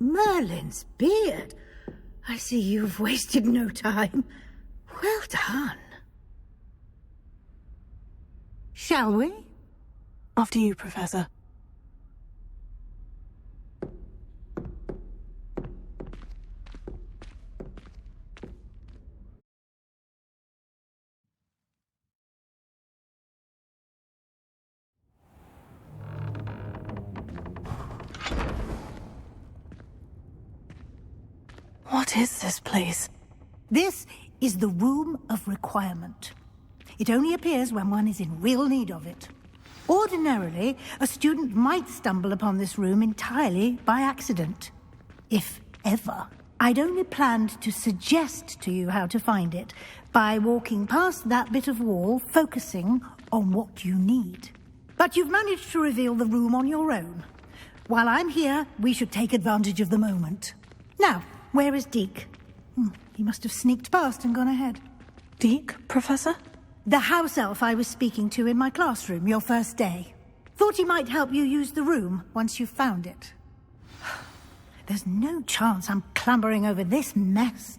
Merlin's beard. I see you've wasted no time. Well done. Shall we? After you, Professor. What is this place? This is the Room of Requirement. It only appears when one is in real need of it. Ordinarily, a student might stumble upon this room entirely by accident. If ever. I'd only planned to suggest to you how to find it by walking past that bit of wall, focusing on what you need. But you've managed to reveal the room on your own. While I'm here, we should take advantage of the moment. Now, where is Deke? He must have sneaked past and gone ahead. Deke, Professor? The house elf I was speaking to in my classroom your first day. Thought he might help you use the room once you've found it. There's no chance I'm clambering over this mess.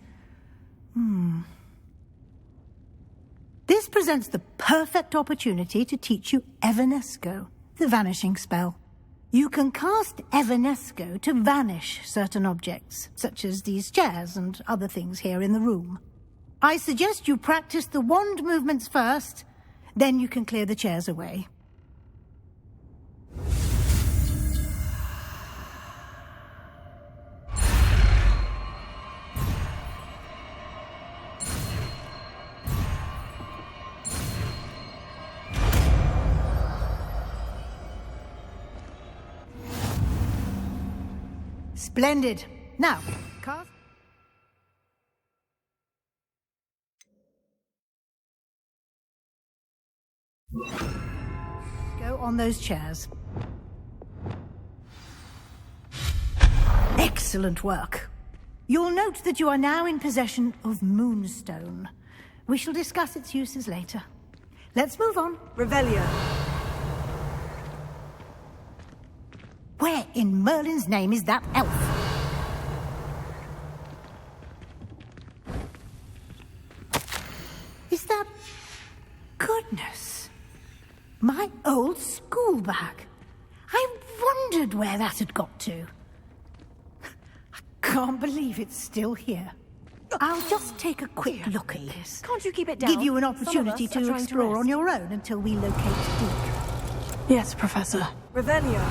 This presents the perfect opportunity to teach you Evanesco, the vanishing spell. You can cast Evanesco to vanish certain objects, such as these chairs and other things here in the room. I suggest you practice the wand movements first, then you can clear the chairs away. Splendid. Now, cast. Go on those chairs. Excellent work. You'll note that you are now in possession of Moonstone. We shall discuss its uses later. Let's move on. Revelio. Where in Merlin's name is that elf? Is that... Goodness. My old school bag. I wondered where that had got to. I can't believe it's still here. I'll just take a quick look at this. Can't you keep it down? Give you an opportunity to explore on your own until we locate Deke. Yes, Professor. Revelio.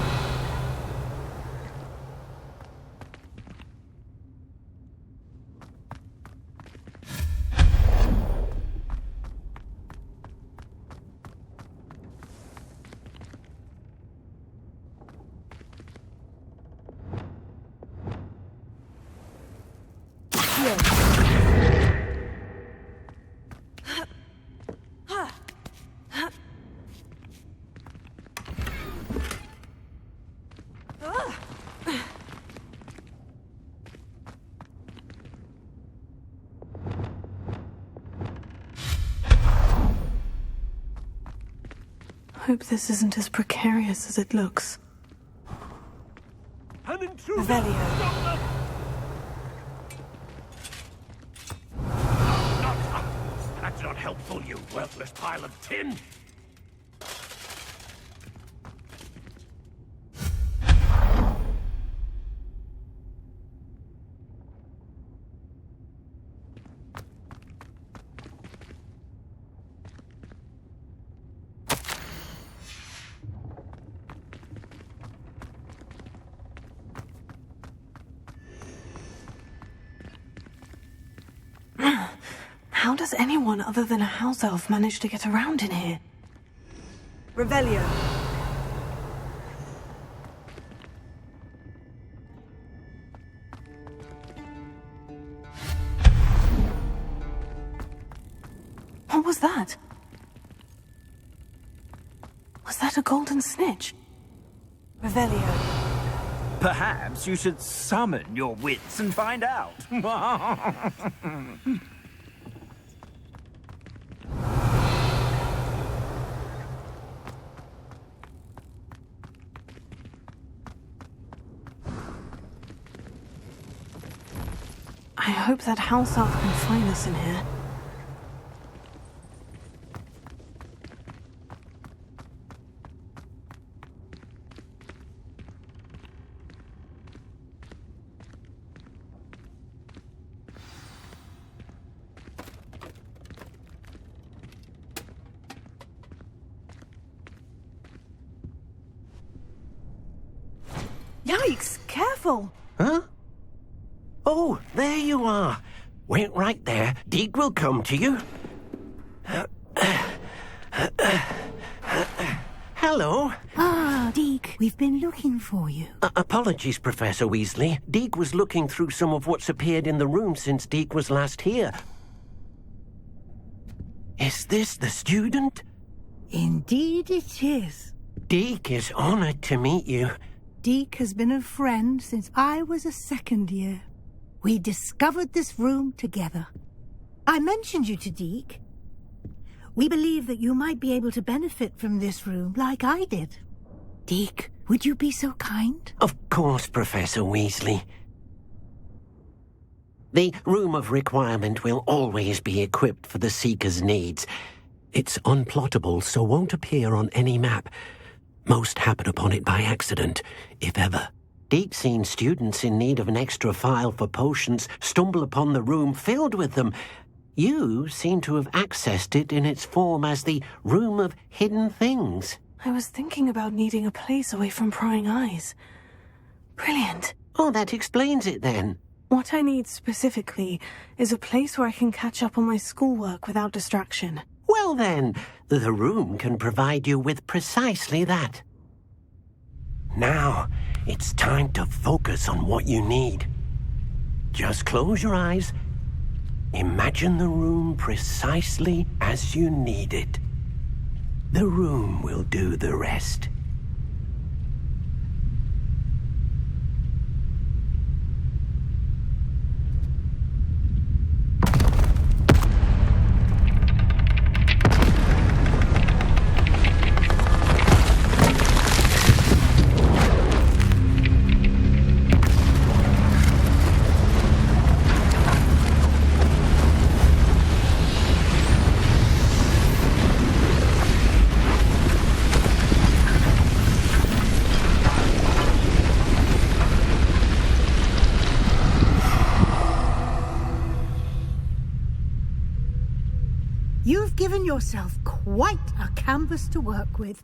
Hope this isn't as precarious as it looks. An intruder! Revelio. Stop them! That's not helpful, you worthless pile of tin! How does anyone other than a house elf manage to get around in here? Revelio. What was that? Was that a golden snitch? Revelio. Perhaps you should summon your wits and find out. I hope that house elf can find us in here. Yikes! Careful! Huh? Oh, there you are. Wait right there. Deek will come to you. Hello. Ah, Deke, we've been looking for you. Apologies, Professor Weasley. Deek was looking through some of what's appeared in the room since Deek was last here. Is this the student? Indeed it is. Deek is honored to meet you. Deke has been a friend since I was a second year. We discovered this room together. I mentioned you to Deke. We believe that you might be able to benefit from this room like I did. Deke, would you be so kind? Of course, Professor Weasley. The Room of Requirement will always be equipped for the Seeker's needs. It's unplottable, so won't appear on any map. Most happen upon it by accident, if ever. Deke's seen students in need of an extra file for potions stumble upon the room filled with them. You seem to have accessed it in its form as the Room of Hidden Things. I was thinking about needing a place away from prying eyes. Brilliant. Oh, that explains it then. What I need specifically is a place where I can catch up on my schoolwork without distraction. Well then, the room can provide you with precisely that. Now, it's time to focus on what you need. Just close your eyes. Imagine the room precisely as you need it. The room will do the rest. You've given yourself quite a canvas to work with.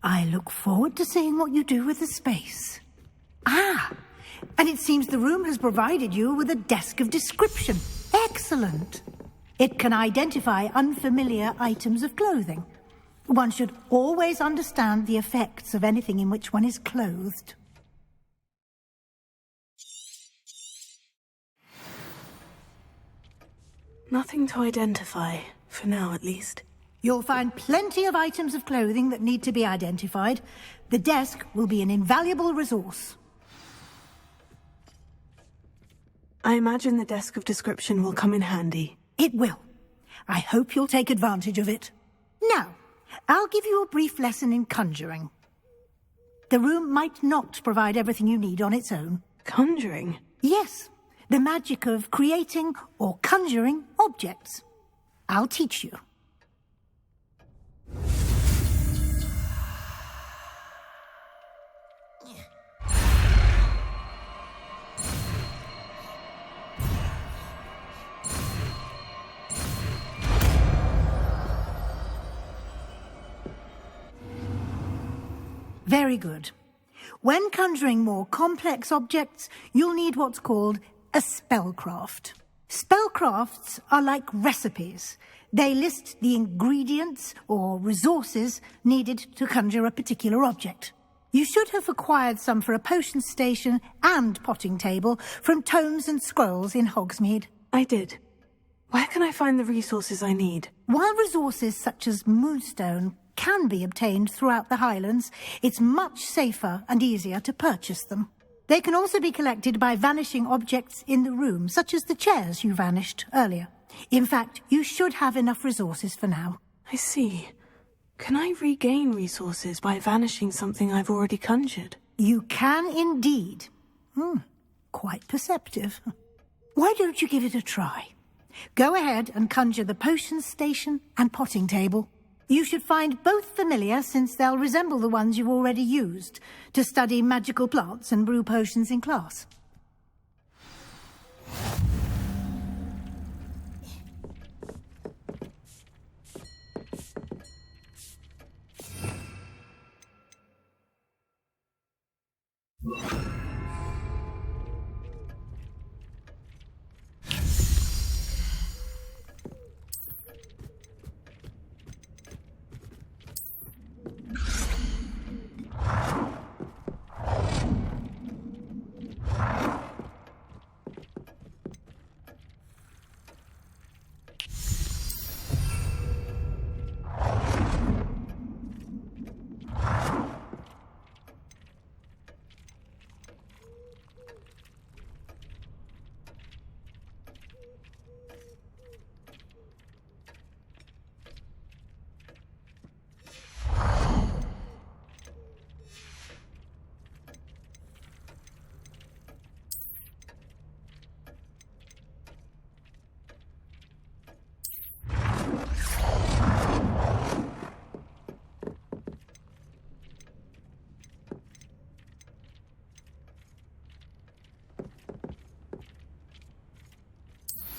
I look forward to seeing what you do with the space. Ah, and it seems the room has provided you with a desk of description. Excellent. It can identify unfamiliar items of clothing. One should always understand the effects of anything in which one is clothed. Nothing to identify, for now at least. You'll find plenty of items of clothing that need to be identified. The desk will be an invaluable resource. I imagine the desk of description will come in handy. It will. I hope you'll take advantage of it. Now, I'll give you a brief lesson in conjuring. The room might not provide everything you need on its own. Conjuring? Yes, the magic of creating or conjuring objects. I'll teach you. Very good. When conjuring more complex objects, you'll need what's called a spellcraft. Spellcrafts are like recipes. They list the ingredients or resources needed to conjure a particular object. You should have acquired some for a potion station and potting table from tomes and scrolls in Hogsmeade. I did. Where can I find the resources I need? While resources such as moonstone can be obtained throughout the Highlands, it's much safer and easier to purchase them. They can also be collected by vanishing objects in the room, such as the chairs you vanished earlier. In fact, you should have enough resources for now. I see. Can I regain resources by vanishing something I've already conjured? You can indeed. Quite perceptive. Why don't you give it a try? Go ahead and conjure the potions station and potting table. You should find both familiar, since they'll resemble the ones you've already used to study magical plants and brew potions in class.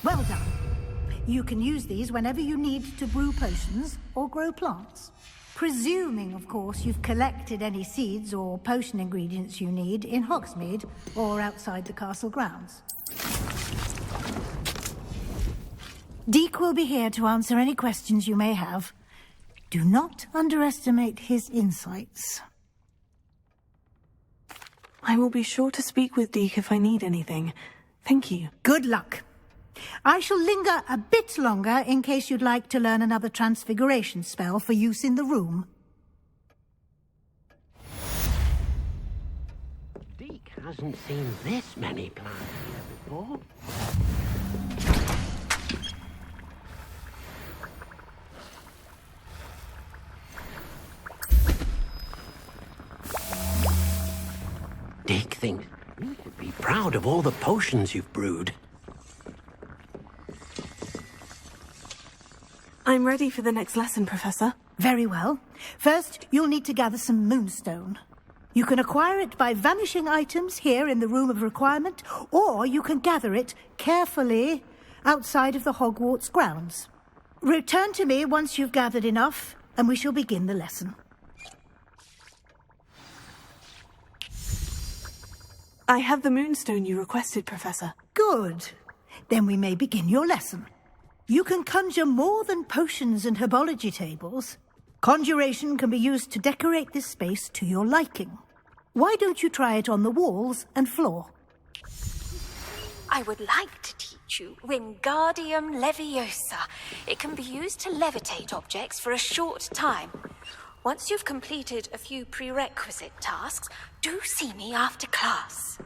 Well done. You can use these whenever you need to brew potions or grow plants. Presuming, of course, you've collected any seeds or potion ingredients you need in Hogsmeade or outside the castle grounds. Deke will be here to answer any questions you may have. Do not underestimate his insights. I will be sure to speak with Deke if I need anything. Thank you. Good luck. I shall linger a bit longer in case you'd like to learn another transfiguration spell for use in the room. Deke hasn't seen this many plants here before. Deke thinks you should be proud of all the potions you've brewed. I'm ready for the next lesson, Professor. Very well. First, you'll need to gather some moonstone. You can acquire it by vanishing items here in the Room of Requirement, or you can gather it carefully outside of the Hogwarts grounds. Return to me once you've gathered enough, and we shall begin the lesson. I have the moonstone you requested, Professor. Good. Then we may begin your lesson. You can conjure more than potions and herbology tables. Conjuration can be used to decorate this space to your liking. Why don't you try it on the walls and floor? I would like to teach you Wingardium Leviosa. It can be used to levitate objects for a short time. Once you've completed a few prerequisite tasks, do see me after class.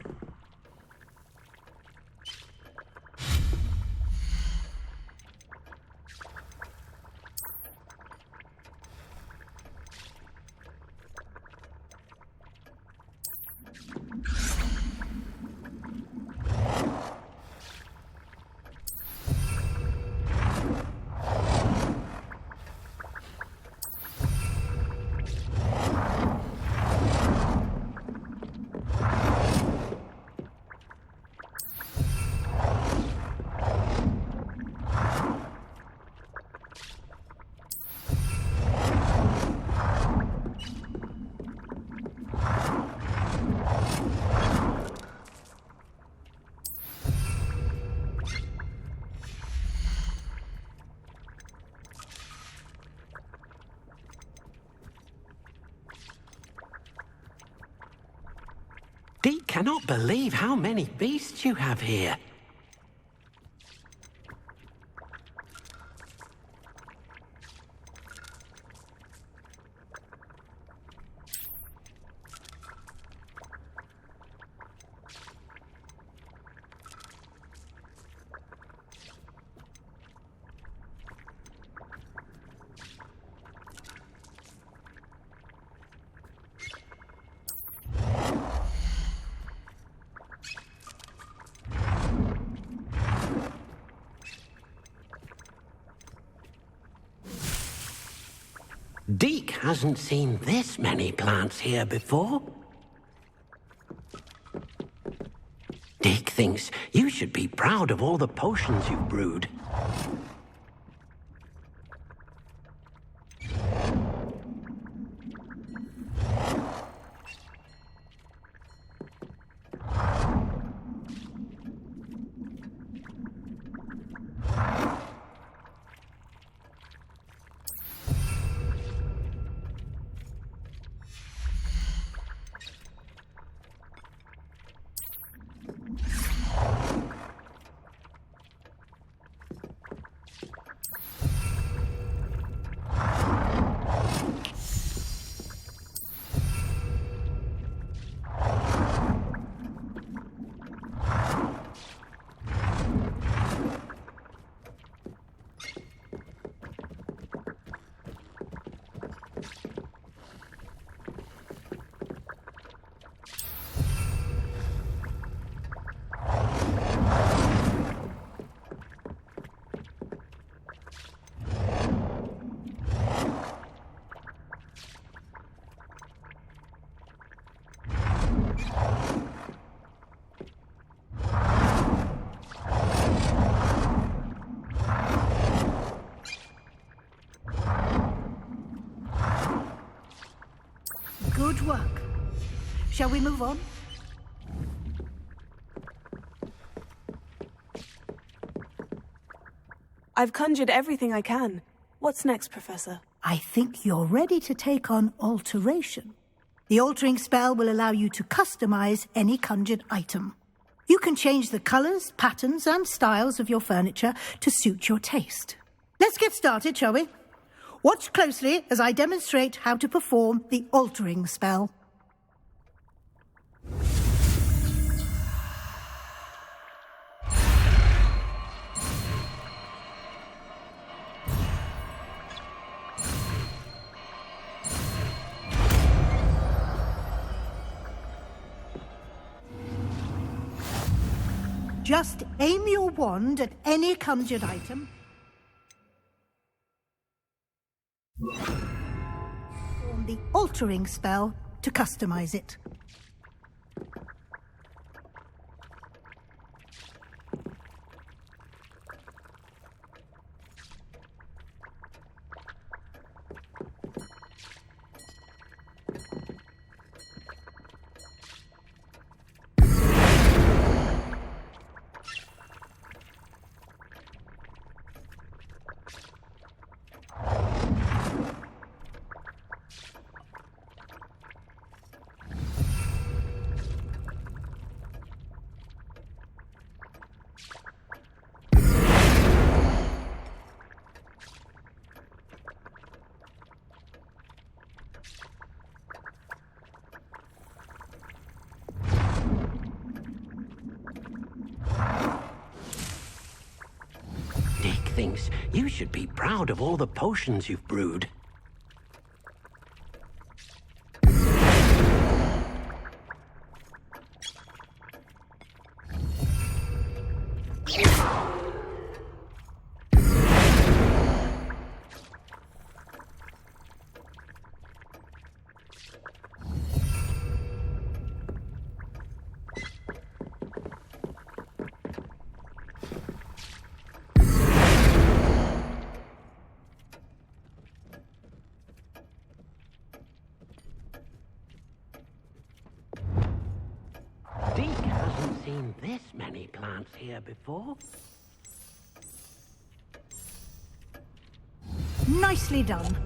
Deke cannot believe how many beasts you have here. Deke hasn't seen this many plants here before. Deke thinks you should be proud of all the potions you've brewed. Good work. Shall we move on? I've conjured everything I can. What's next, Professor? I think you're ready to take on alteration. The altering spell will allow you to customize any conjured item. You can change the colors, patterns, and styles of your furniture to suit your taste. Let's get started, shall we? Watch closely as I demonstrate how to perform the altering spell. Just aim your wand at any conjured item. Perform the altering spell to customize it. Deke thinks you should be proud of all the potions you've brewed. Deke hasn't seen this many plants here before. Nicely done.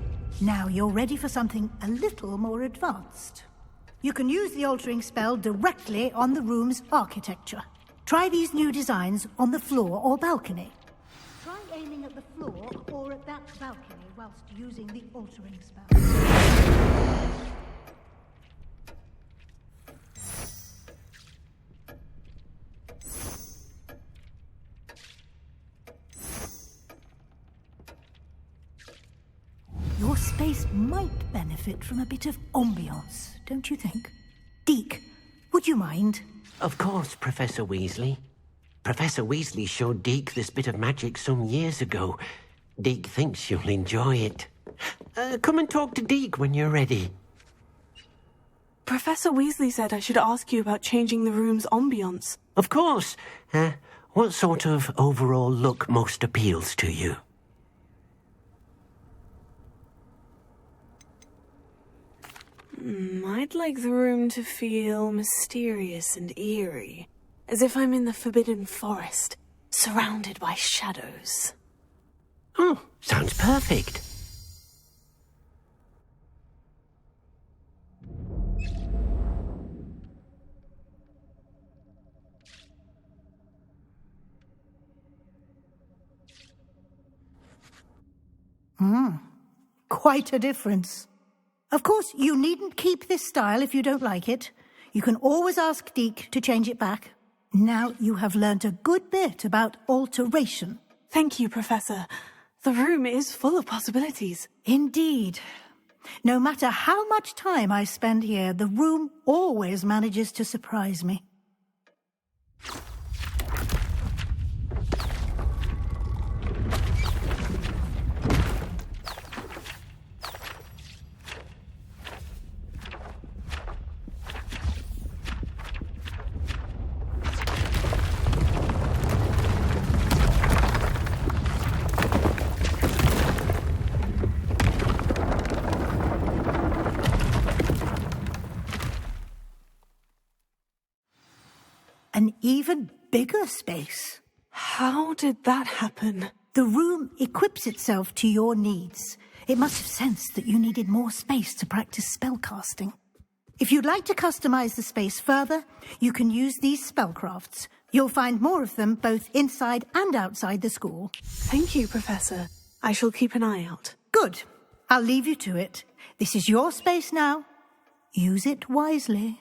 Now you're ready for something a little more advanced. You can use the altering spell directly on the room's architecture. Try these new designs on the floor or balcony. Try aiming at the floor or at that balcony whilst using the altering spell. Your space might benefit from a bit of ambiance, don't you think? Deke, would you mind? Of course, Professor Weasley. Professor Weasley showed Deke this bit of magic some years ago. Deke thinks you'll enjoy it. Come and talk to Deke when you're ready. Professor Weasley said I should ask you about changing the room's ambience. Of course. What sort of overall look most appeals to you? I'd like the room to feel mysterious and eerie, as if I'm in the Forbidden Forest, surrounded by shadows. Oh, sounds perfect. Quite a difference. Of course, you needn't keep this style if you don't like it. You can always ask Deke to change it back. Now you have learnt a good bit about alteration. Thank you, Professor. The room is full of possibilities. Indeed. No matter how much time I spend here, the room always manages to surprise me. An even bigger space. How did that happen? The room equips itself to your needs. It must have sensed that you needed more space to practice spellcasting. If you'd like to customize the space further, you can use these spellcrafts. You'll find more of them both inside and outside the school. Thank you, Professor. I shall keep an eye out. Good. I'll leave you to it. This is your space now. Use it wisely.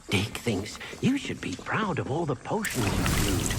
Deke thinks you should be proud of all the potions you've brewed.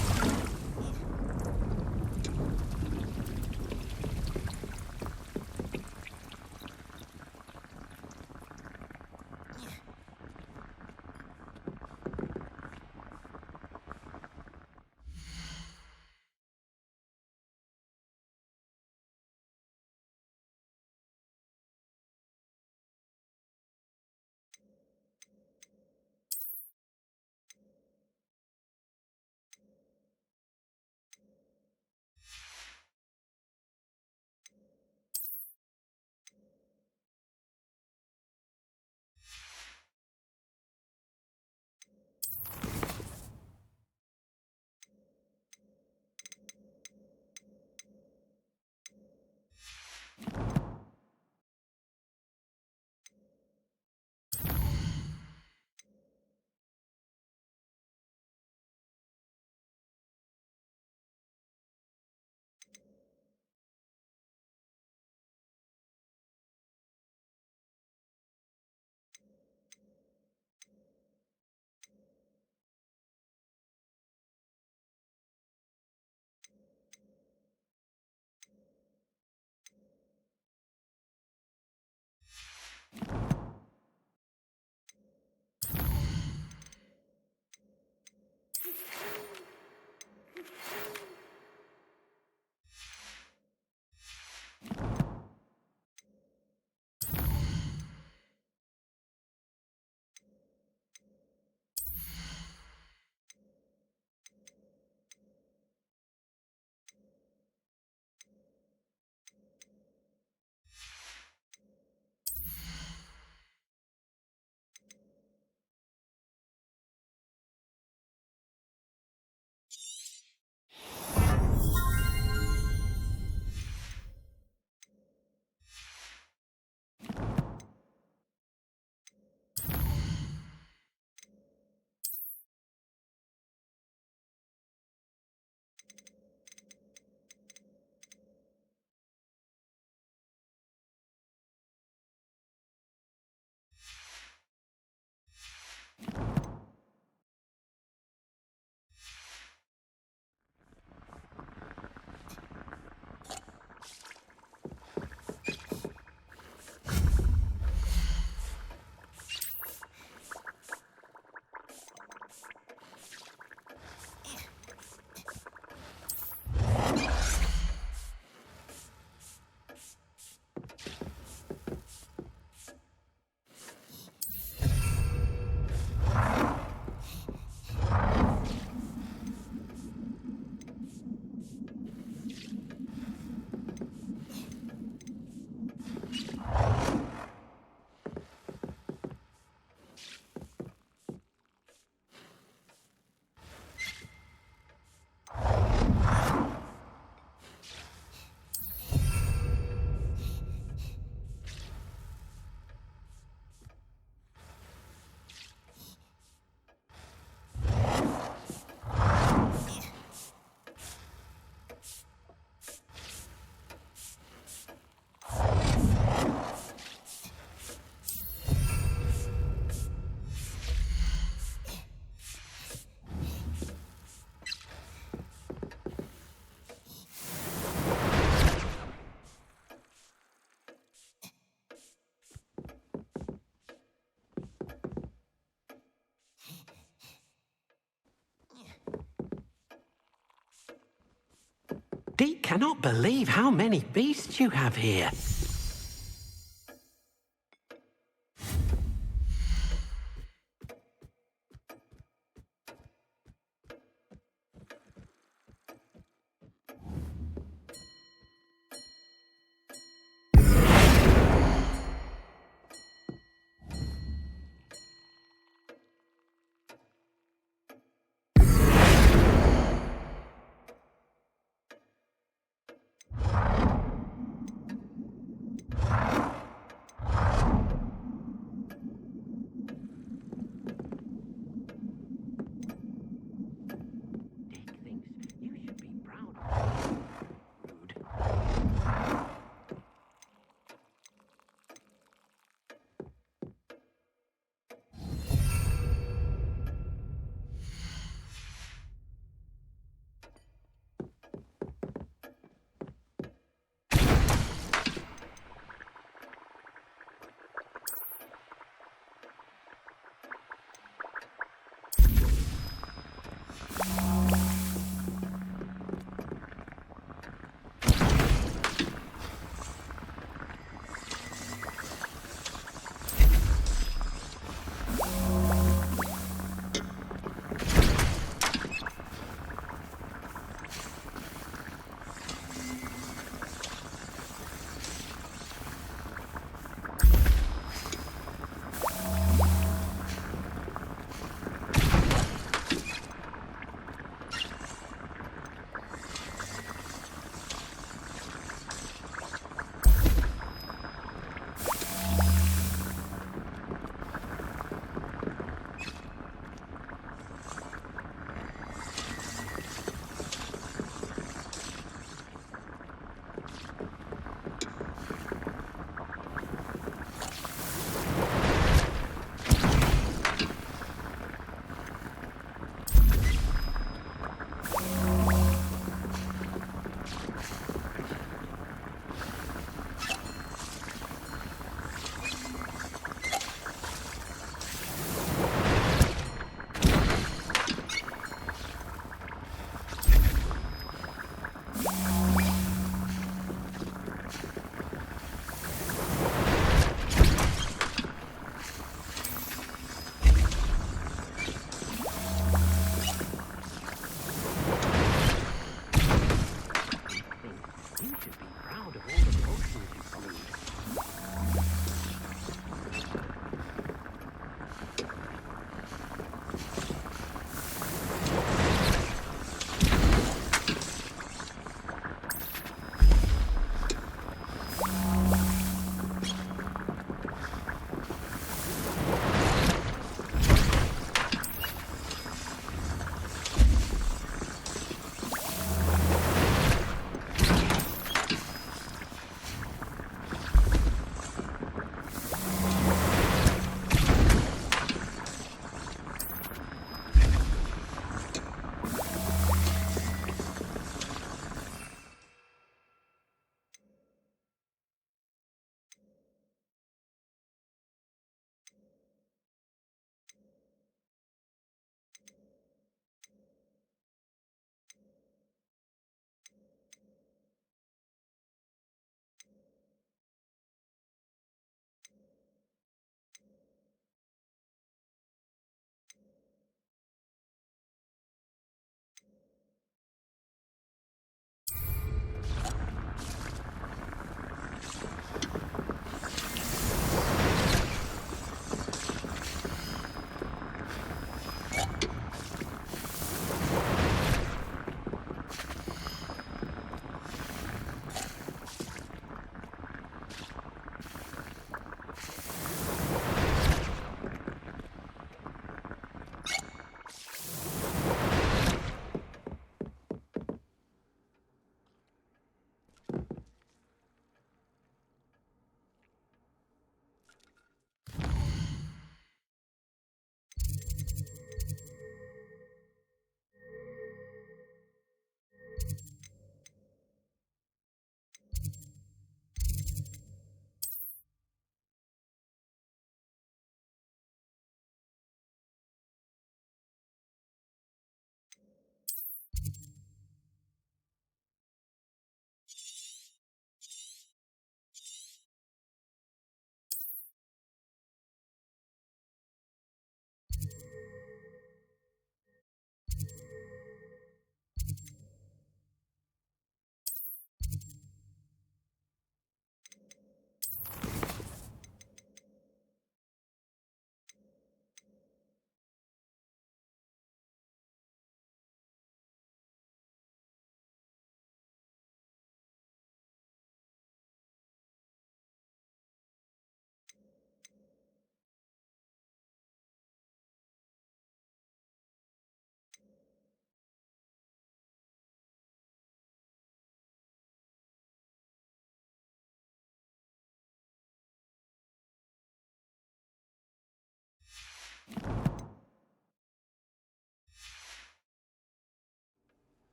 Deke cannot believe how many beasts you have here.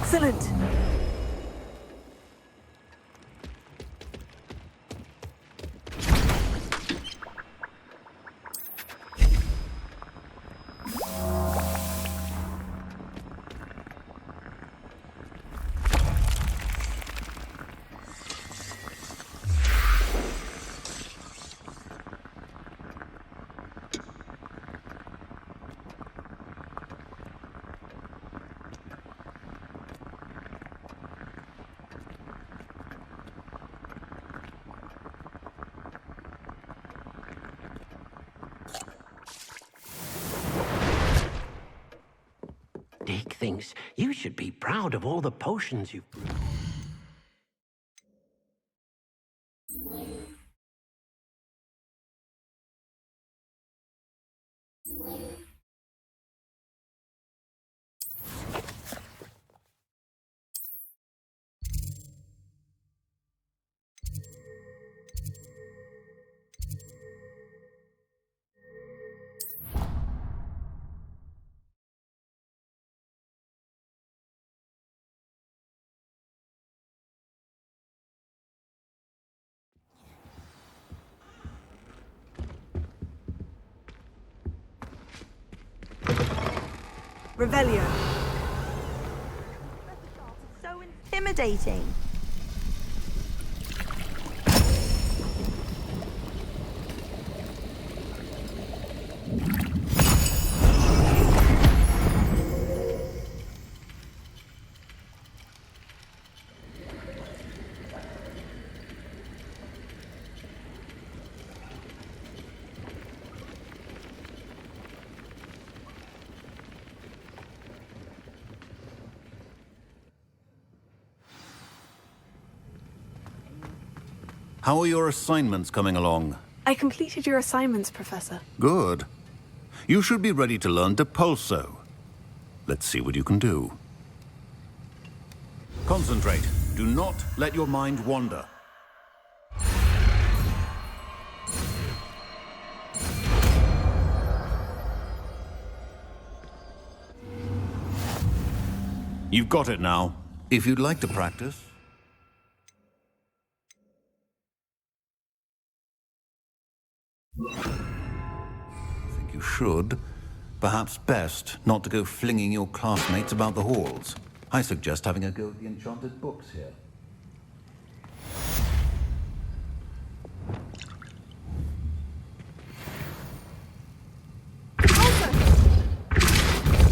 Excellent. Dick thinks you should be proud of all the potions you've brewed. Revelio. So intimidating. How are your assignments coming along? I completed your assignments, Professor. Good. You should be ready to learn Depulso. Let's see what you can do. Concentrate. Do not let your mind wander. You've got it now. If you'd like to practice... I think you should. Perhaps best not to go flinging your classmates about the halls. I suggest having a go at the enchanted books here.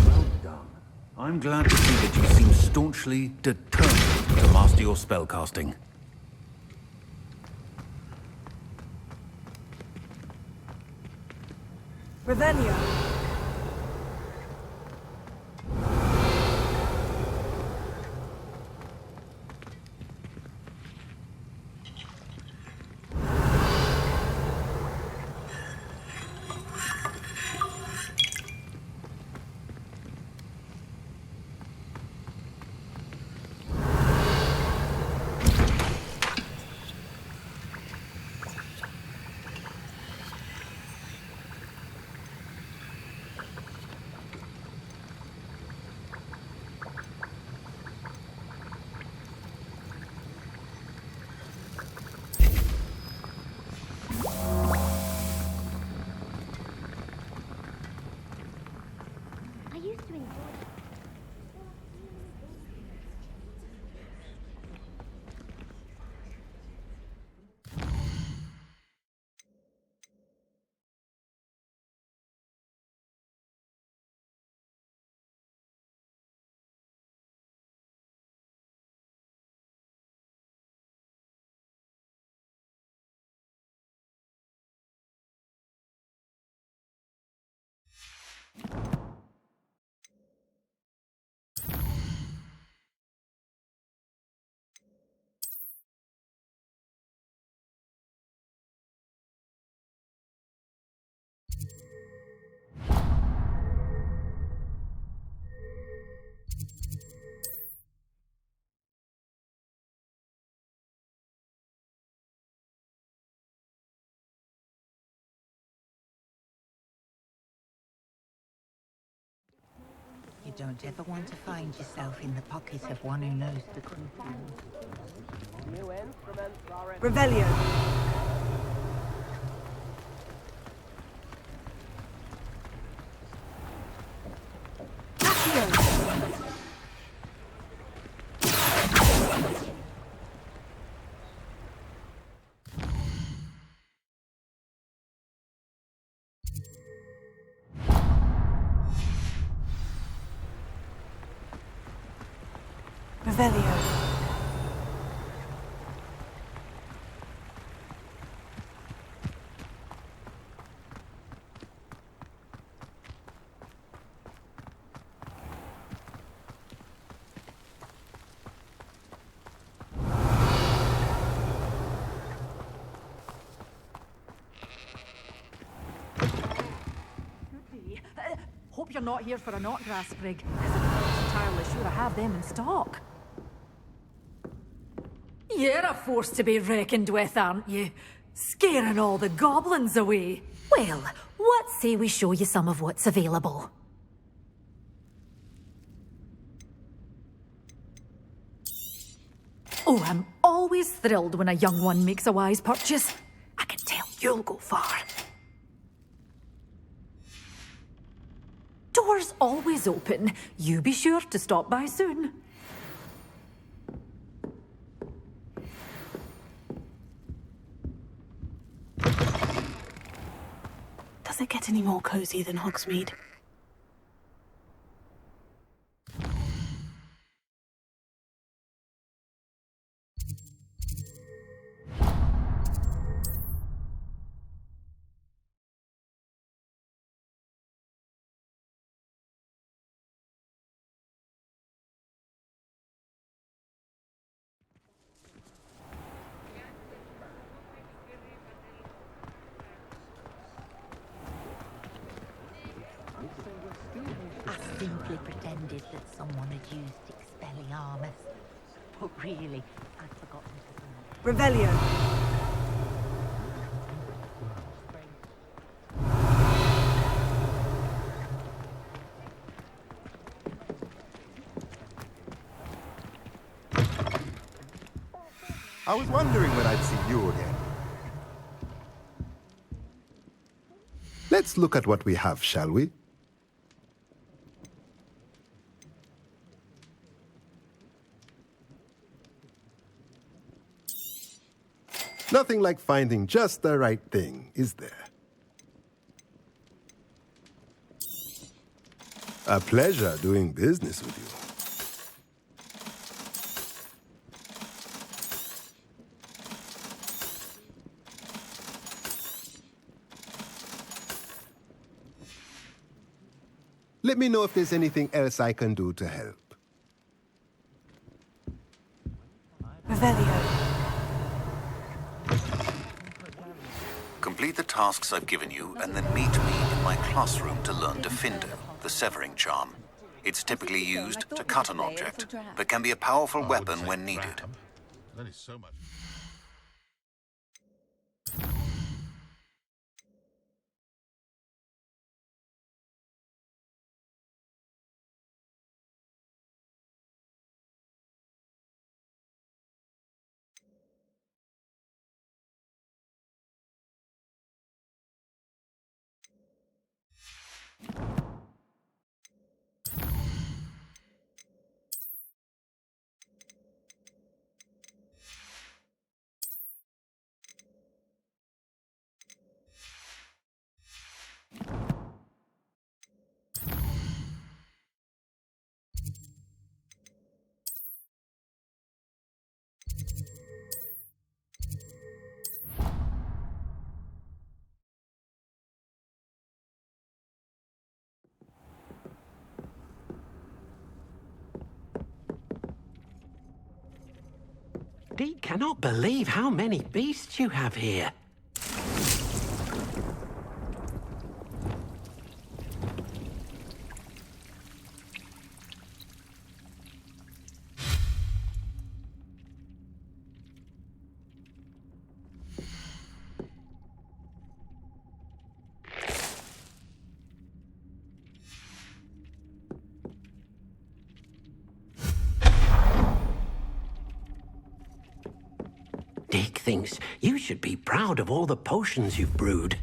Well done. I'm glad to see that you seem staunchly determined to master your spellcasting. Revelio. don't ever want to find yourself in the pocket of one who knows the truth. Revelio. Revelio. Hope you're not here for a knotgrass sprig. I'm not entirely sure I have them in stock. You're a force to be reckoned with, aren't you? Scaring all the goblins away. Well, what say we show you some of what's available? Oh, I'm always thrilled when a young one makes a wise purchase. I can tell you'll go far. Doors always open. You be sure to stop by soon. Does it get any more cozy than Hogsmeade? I simply pretended that someone had used Expelliarmus. But really, I'd forgotten to... Revelio. I was wondering when I'd see you again. Let's look at what we have, shall we? Nothing like finding just the right thing, is there? A pleasure doing business with you. Let me know if there's anything else I can do to help. Revelio. Complete the tasks I've given you, and then meet me in my classroom to learn Diffindo, the severing charm. It's typically used to cut an object, but can be a powerful weapon when needed. That is so much. Dee cannot believe how many beasts you have here. Dick thinks you should be proud of all the potions you've brewed.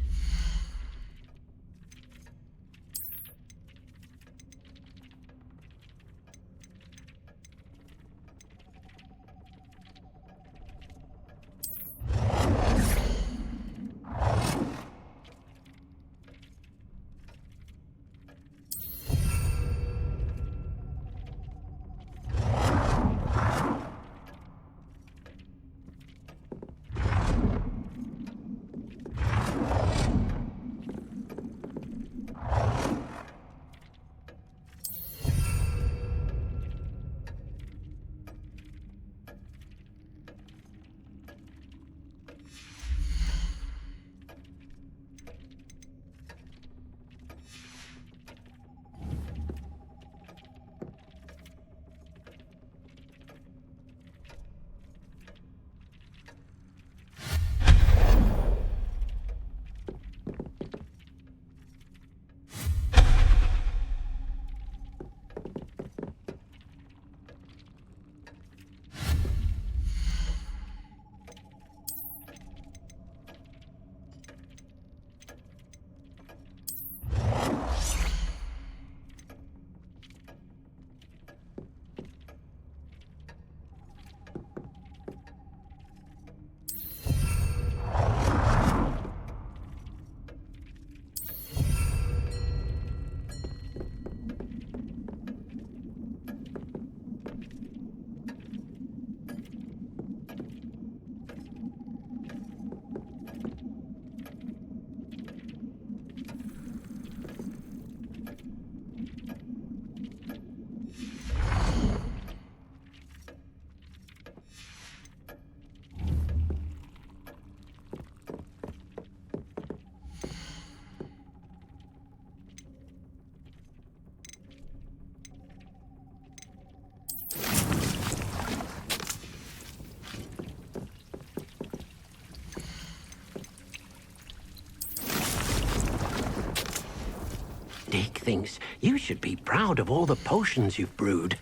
Dick thinks you should be proud of all the potions you've brewed.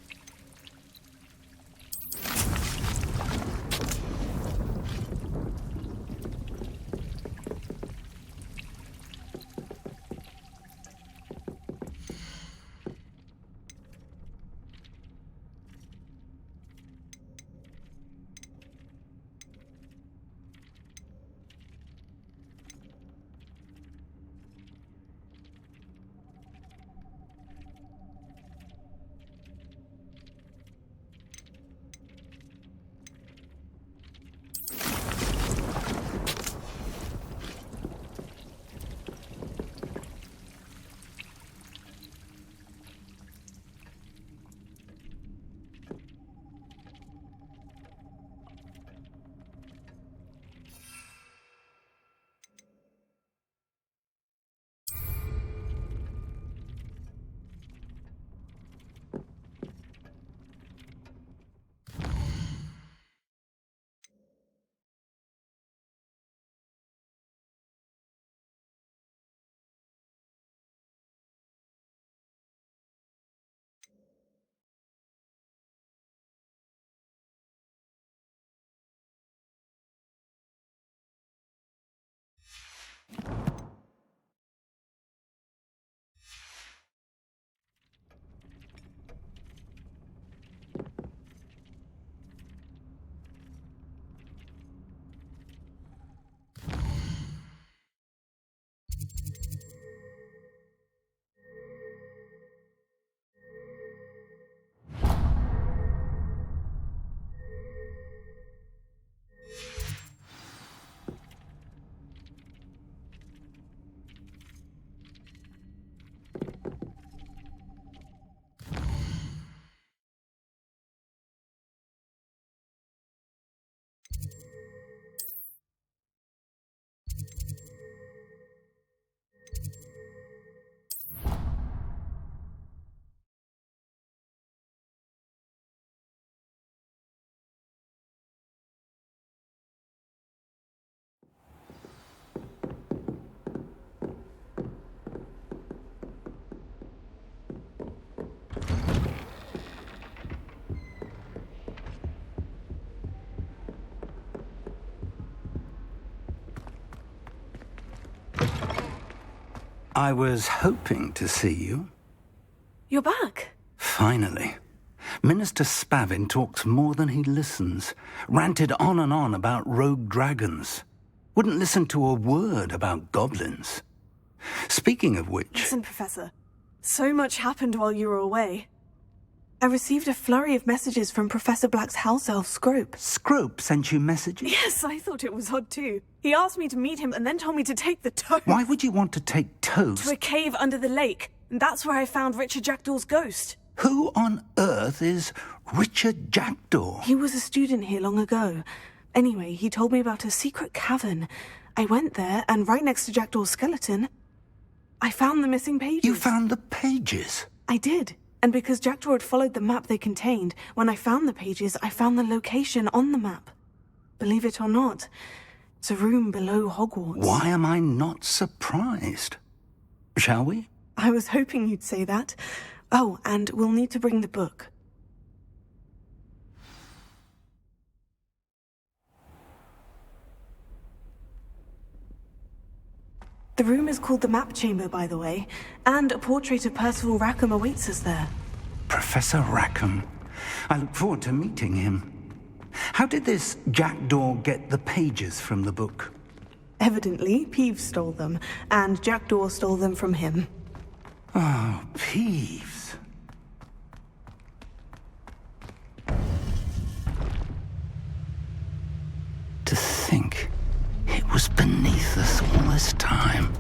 I was hoping to see you. You're back. Finally. Minister Spavin talks more than he listens. Ranted on and on about rogue dragons. Wouldn't listen to a word about goblins. Speaking of which... Listen, Professor. So much happened while you were away. I received a flurry of messages from Professor Black's house elf, Scrope. Scrope sent you messages? Yes, I thought it was odd too. He asked me to meet him and then told me to take the toast. Why would you want to take toast? To a cave under the lake. And that's where I found Richard Jackdaw's ghost. Who on earth is Richard Jackdaw? He was a student here long ago. Anyway, he told me about a secret cavern. I went there, and right next to Jackdaw's skeleton, I found the missing pages. You found the pages? I did. And because Jackdaw had followed the map they contained, when I found the pages, I found the location on the map. Believe it or not, it's a room below Hogwarts. Why am I not surprised? Shall we? I was hoping you'd say that. Oh, and we'll need to bring the book. The room is called the Map Chamber, by the way, and a portrait of Percival Rackham awaits us there. Professor Rackham. I look forward to meeting him. How did this Jackdaw get the pages from the book? Evidently, Peeves stole them, and Jackdaw stole them from him. Oh, Peeves. To think it was beneath us all this time.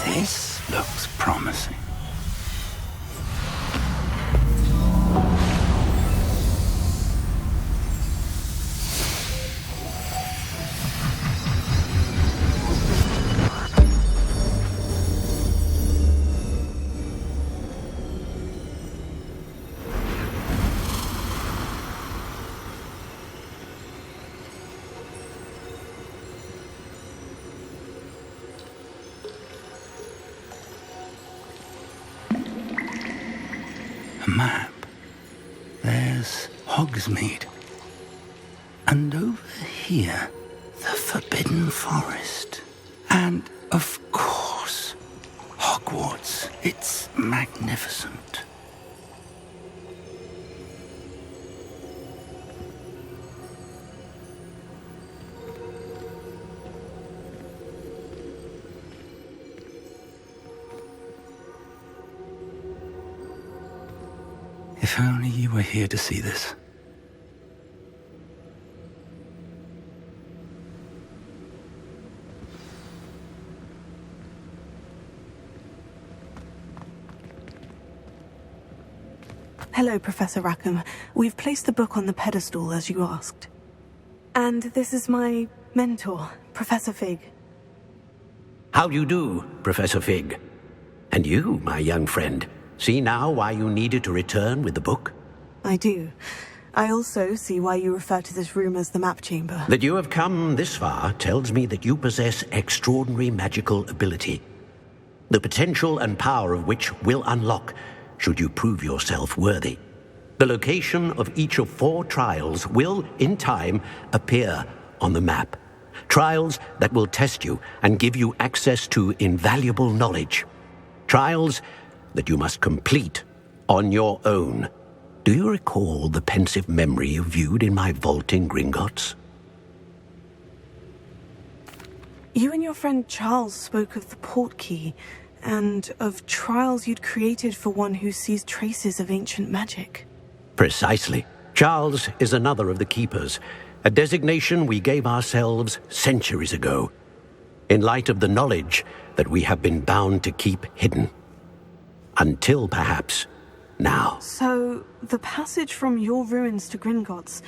This looks promising. A map. There's Hogsmeade. And over here, the Forbidden Forest. And, of course, Hogwarts. It's magnificent. If only you were here to see this. Hello, Professor Rackham. We've placed the book on the pedestal, as you asked. And this is my mentor, Professor Fig. How do you do, Professor Fig? And you, my young friend, see now why you needed to return with the book? I do. I also see why you refer to this room as the Map Chamber. That you have come this far tells me that you possess extraordinary magical ability, the potential and power of which will unlock should you prove yourself worthy. The location of each of 4 trials will, in time, appear on the map. Trials that will test you and give you access to invaluable knowledge. Trials that you must complete on your own. Do you recall the pensive memory you viewed in my vault in Gringotts? You and your friend Charles spoke of the portkey, and of trials you'd created for one who sees traces of ancient magic. Precisely. Charles is another of the Keepers, a designation we gave ourselves centuries ago, in light of the knowledge that we have been bound to keep hidden. Until, perhaps, now. So, the passage from your ruins to Gringotts,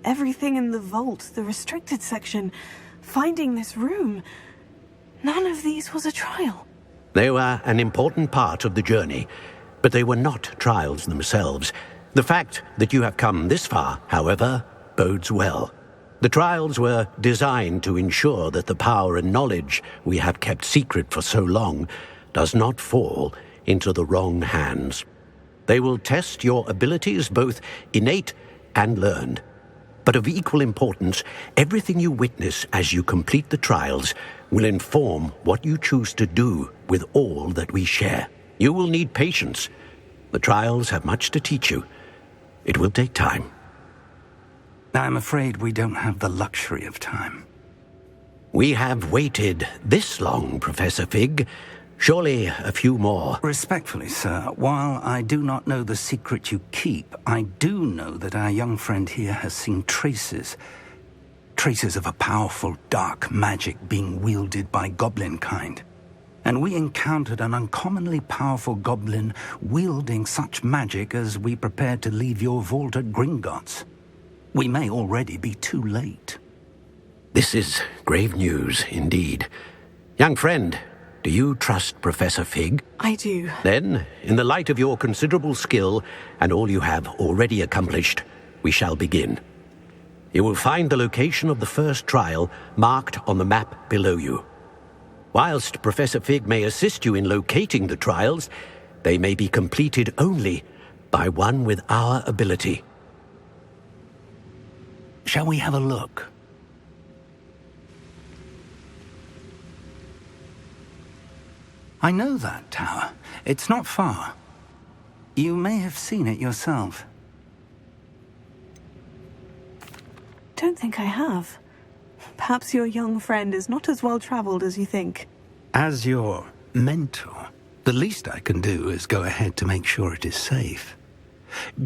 everything in the vault, the restricted section, finding this room, None of these was a trial. They were an important part of the journey, but they were not trials themselves. The fact that you have come this far, however, bodes well. The trials were designed to ensure that the power and knowledge we have kept secret for so long does not fall into the wrong hands. They will test your abilities, both innate and learned. But of equal importance, everything you witness as you complete the trials will inform what you choose to do with all that we share. You will need patience. The trials have much to teach you. It will take time. I'm afraid we don't have the luxury of time. We have waited this long, Professor Fig. Surely a few more. Respectfully, sir, while I do not know the secret you keep, I do know that our young friend here has seen traces of a powerful dark magic being wielded by goblin kind. And we encountered an uncommonly powerful goblin wielding such magic as we prepared to leave your vault at Gringotts. We may already be too late. This is grave news indeed. Young friend, do you trust Professor Fig? I do. Then, in the light of your considerable skill and all you have already accomplished, we shall begin. You will find the location of the first trial marked on the map below you. Whilst Professor Fig may assist you in locating the trials, they may be completed only by one with our ability. Shall we have a look? I know that tower. It's not far. You may have seen it yourself. Don't think I have. Perhaps your young friend is not as well-traveled as you think. As your mentor, the least I can do is go ahead to make sure it is safe.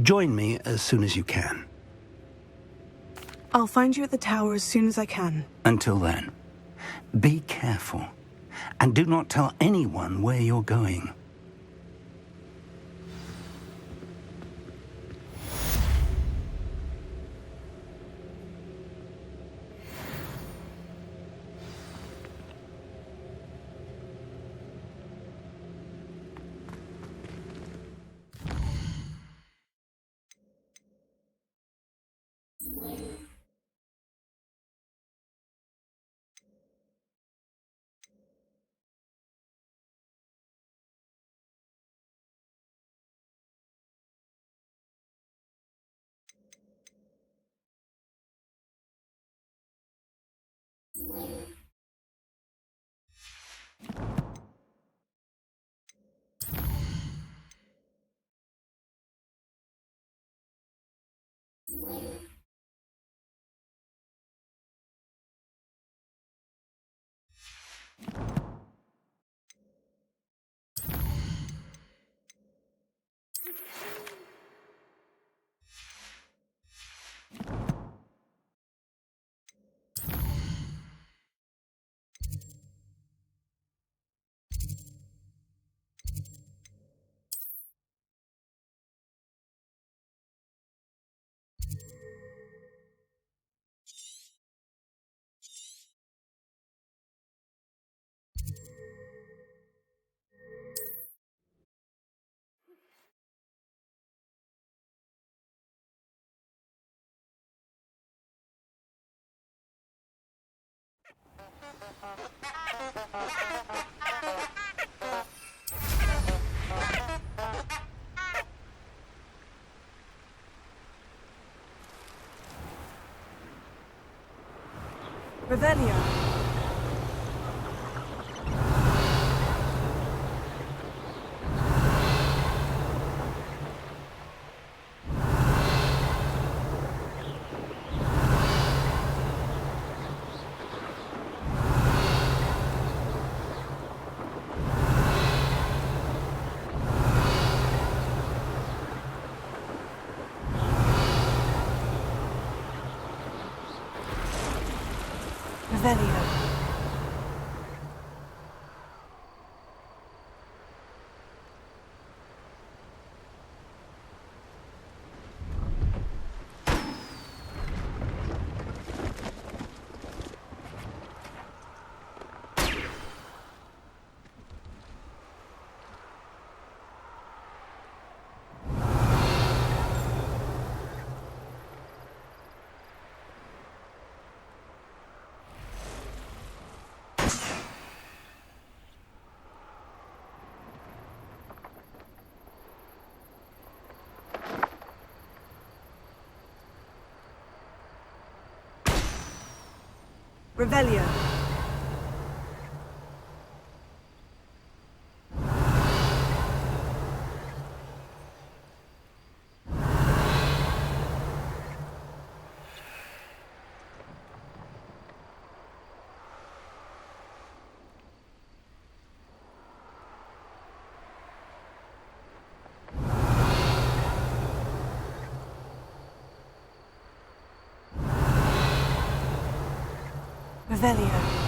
Join me as soon as you can. I'll find you at the tower as soon as I can. Until then, be careful. And do not tell anyone where you're going. Revelio. Revelio. Revelio. Revelio.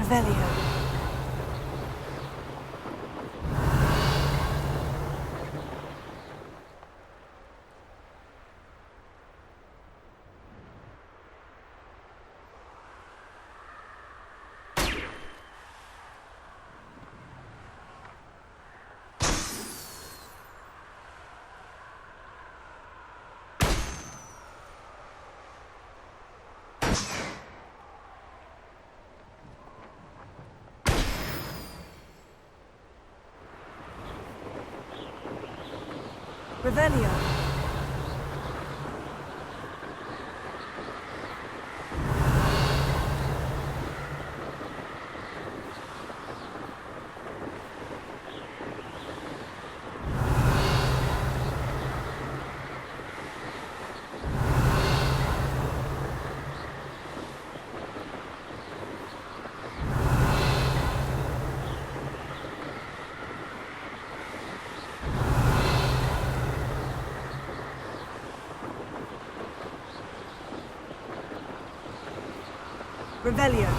Revelio. Revelio. Revelio.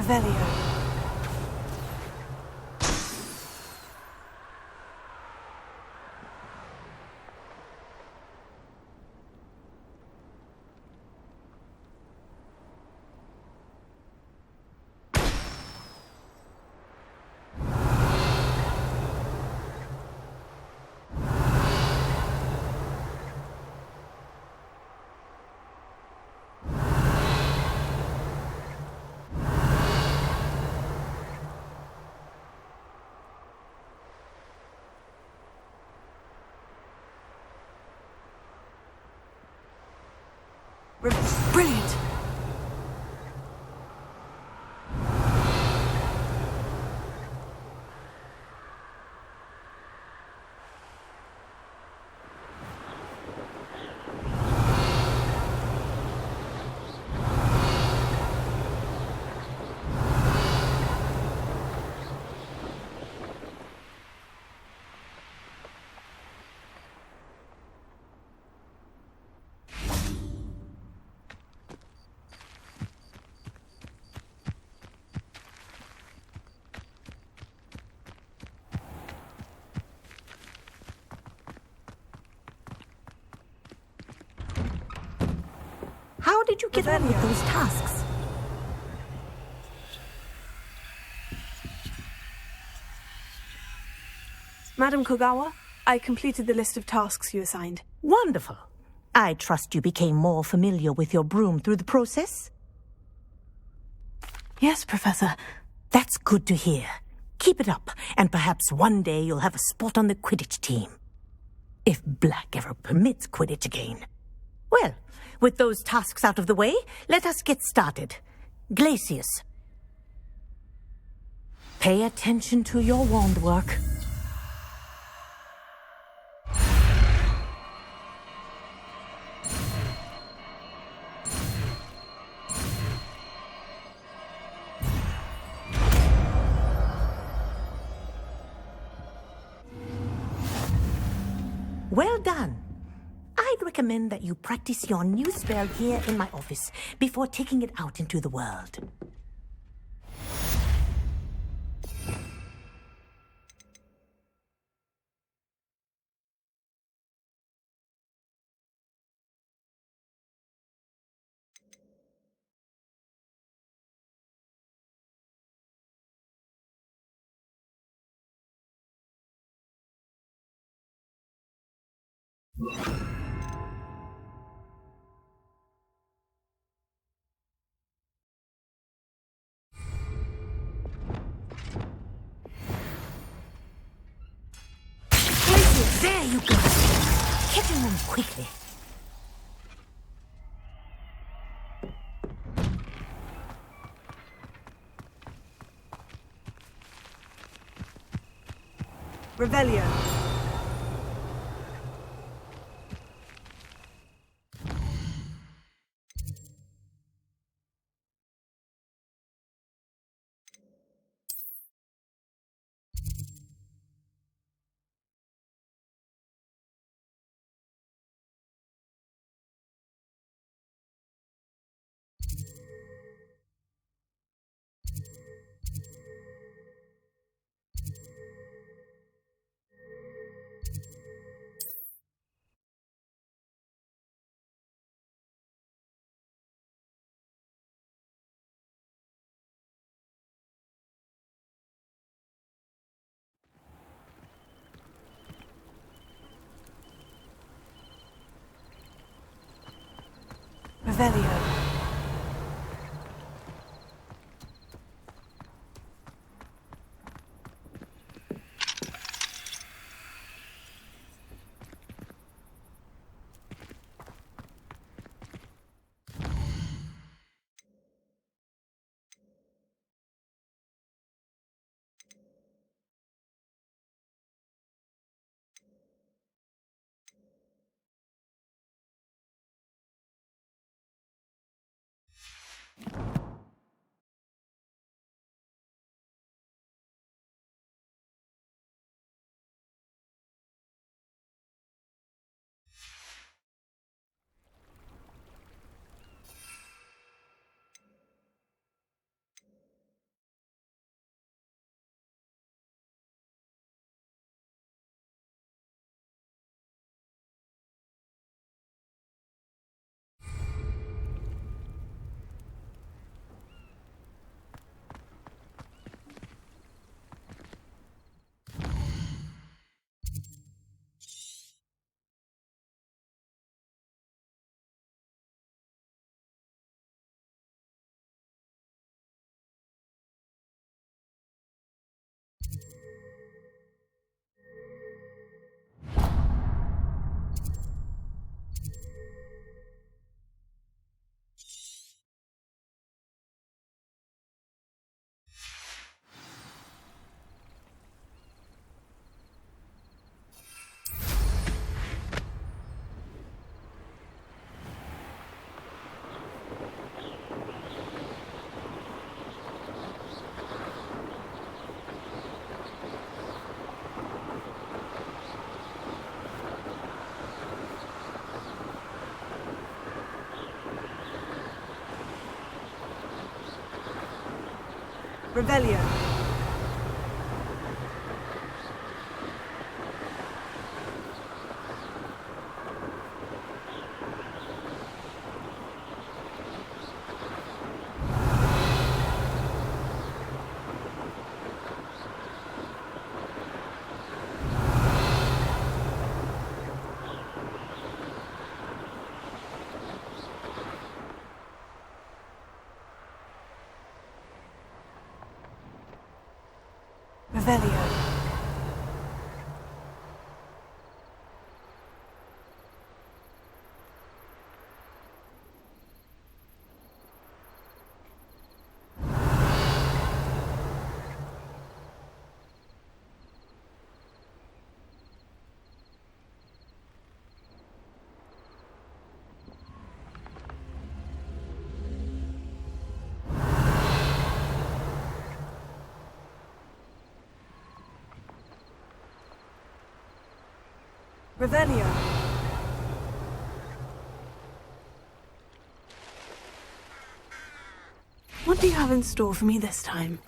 Revelio. Revelio. Brilliant! did you get on with those tasks? Madam Kogawa, I completed the list of tasks you assigned. Wonderful. I trust you became more familiar with your broom through the process? Yes, Professor. That's good to hear. Keep it up, and perhaps one day you'll have a spot on the Quidditch team. If Black ever permits Quidditch again. Well, with those tasks out of the way, let us get started. Glacius. Pay attention to your wand work. Well done. I'd recommend that you practice your new spell here in my office before taking it out into the world. There you go. Get in them quickly. Revelio. Revelio. Revelio. Revelio. Revelio. What do you have in store for me this time?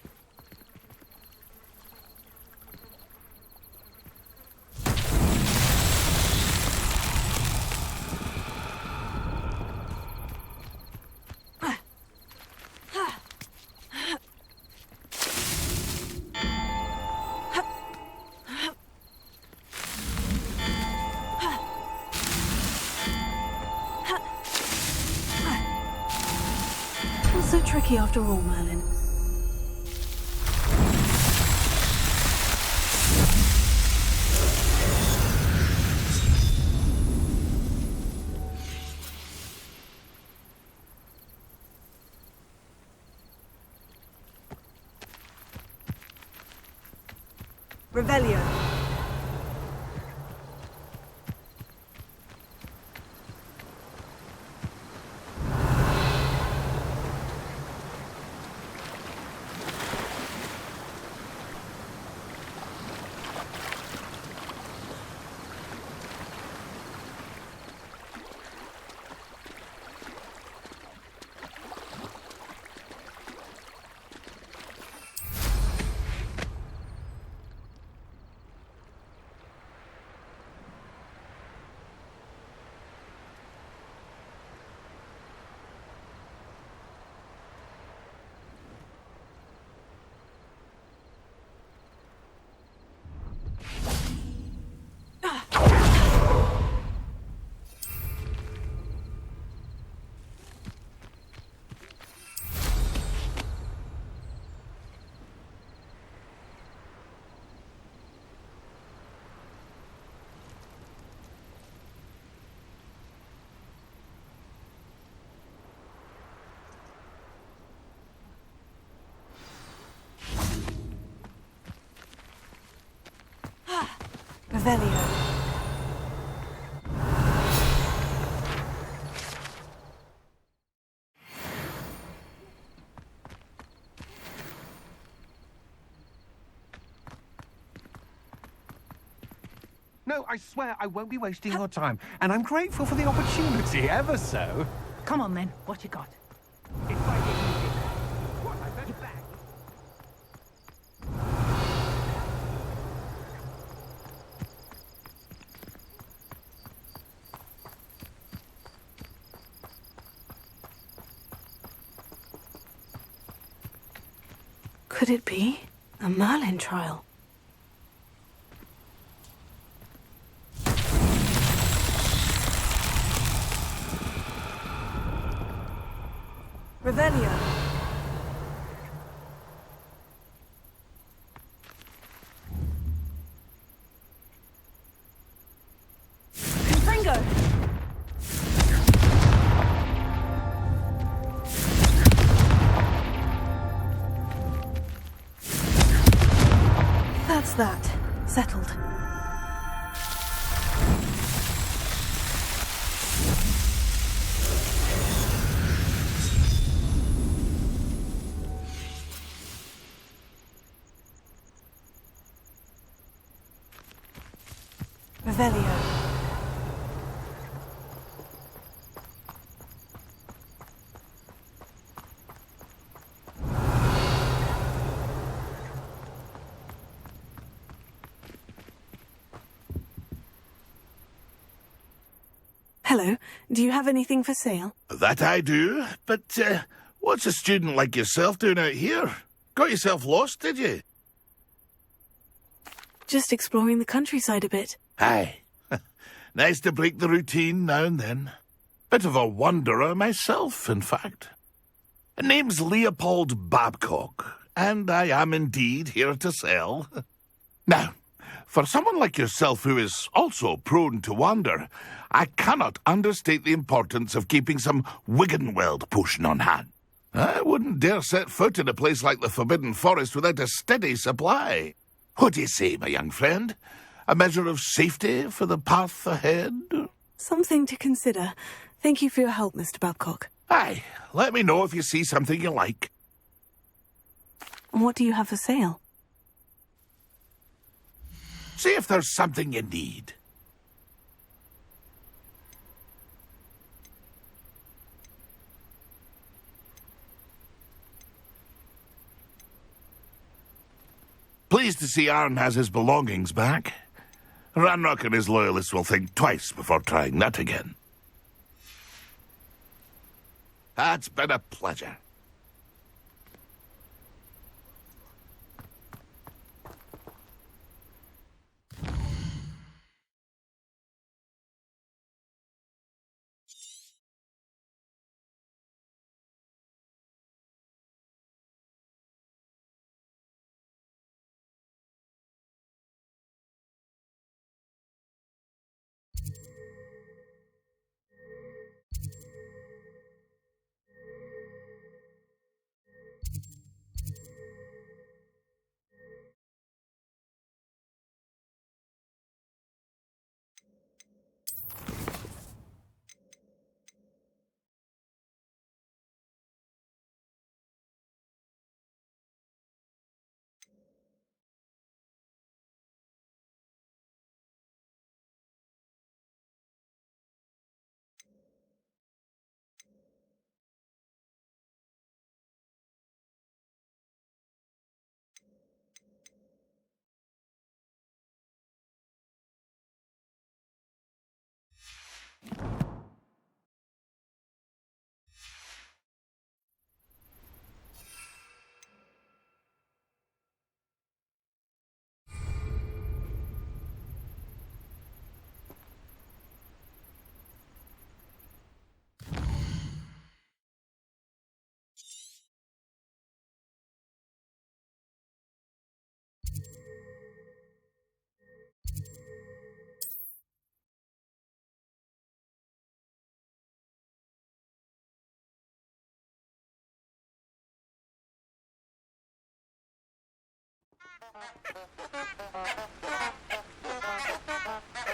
So tricky after all, Merlin. Revelio. Revelio. No, I swear I won't be wasting your time, and I'm grateful for the opportunity, ever so. Come on then, what you got? If I get you in there, what, I better back? Could it be a Merlin trial? Revelio. Confringo. That's that. Settled. Revelio. Hello. Do you have anything for sale? That I do, but what's a student like yourself doing out here? Got yourself lost, did you? Just exploring the countryside a bit. Aye. Nice to break the routine now and then. Bit of a wanderer myself, in fact. Name's Leopold Babcock. and I am indeed here to sell. Now, for someone like yourself who is also prone to wander, I cannot understate the importance of keeping some Wiggenweld potion on hand. I wouldn't dare set foot in a place like the Forbidden Forest without a steady supply. What do you say, my young friend? A measure of safety for the path ahead? Something to consider. Thank you for your help, Mr. Babcock. Aye, let me know if you see something you like. What do you have for sale? See if there's something you need. Pleased to see Arn has his belongings back. Ranrock and his loyalists will think twice before trying that again. It's been a pleasure.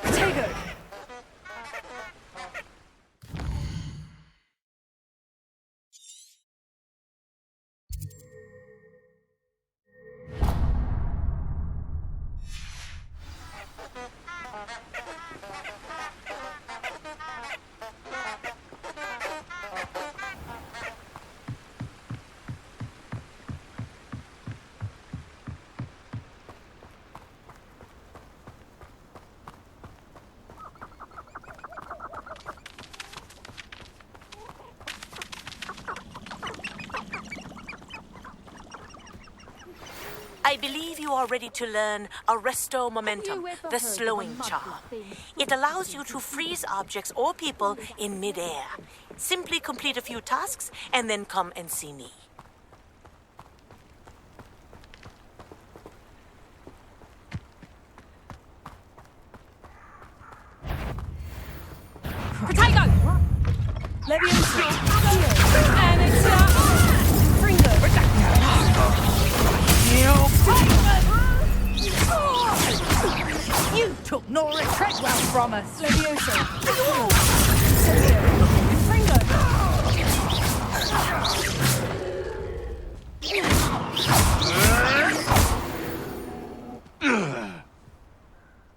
Potato! I believe you are ready to learn Arresto Momentum, the slowing charm. It allows you to freeze objects or people in midair. Simply complete a few tasks and then come and see me. Potato! Leviosa! And it's Fringo! You took Nora Treadwell from us. Leviosa!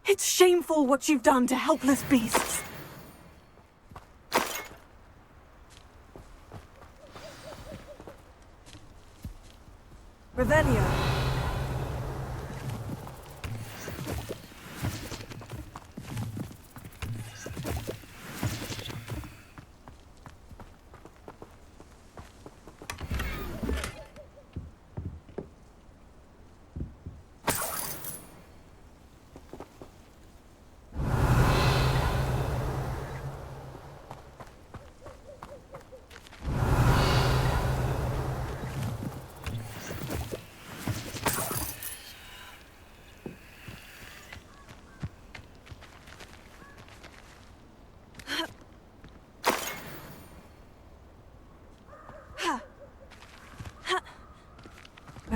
It's shameful what you've done to helpless beasts. Revelio.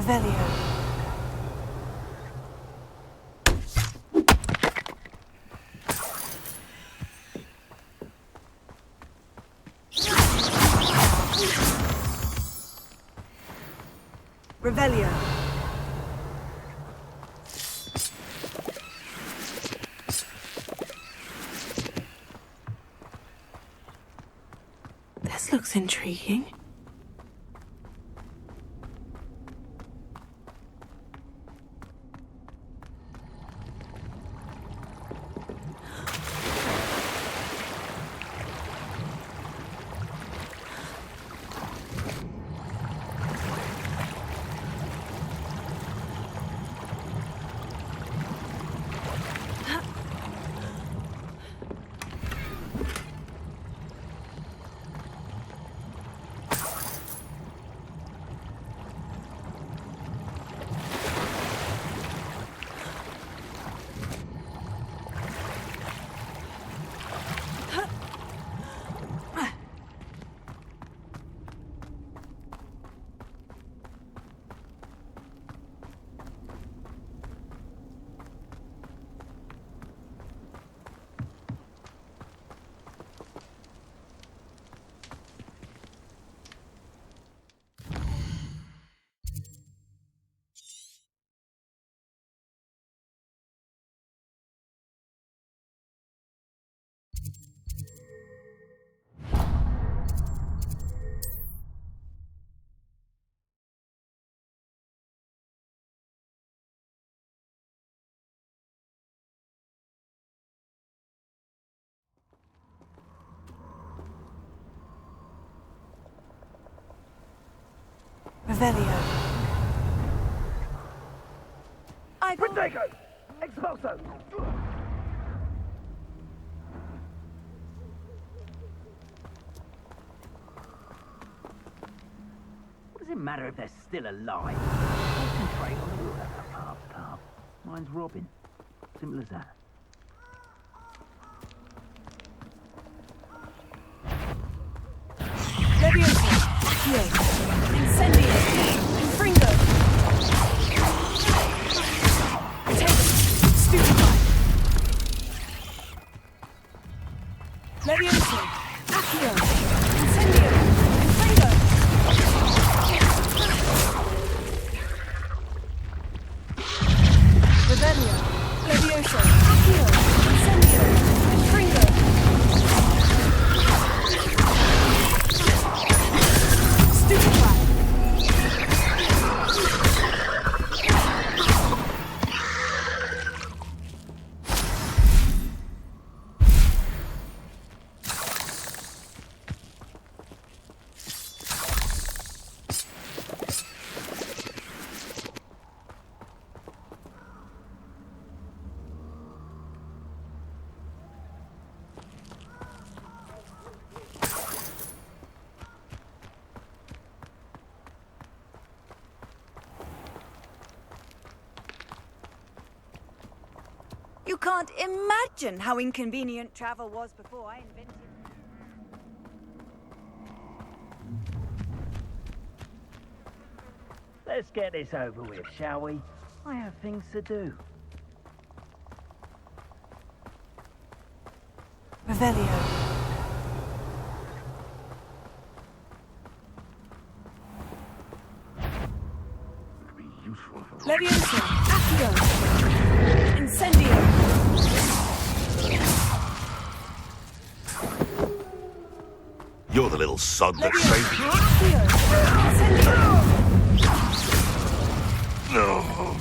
Revelio. Revelio. This looks intriguing. Revelio. Protego! Expulso! What does it matter if they're still alive? Concentrate on the... Mine's Robin. Simple as that. Leviosa! Accio! Incendio! Infringo! Stupefy! Leviosa! Accio! Incendio! Infringo! Revelio! Leviosa! Accio! Incendio! Infringo! Stupefy! You can't imagine how inconvenient travel was before I invented... Let's get this over with, shall we? I have things to do. Revelio. Leviosa! Accio! Incendio! You're the little sod that saved me. Accio! Incendio! No.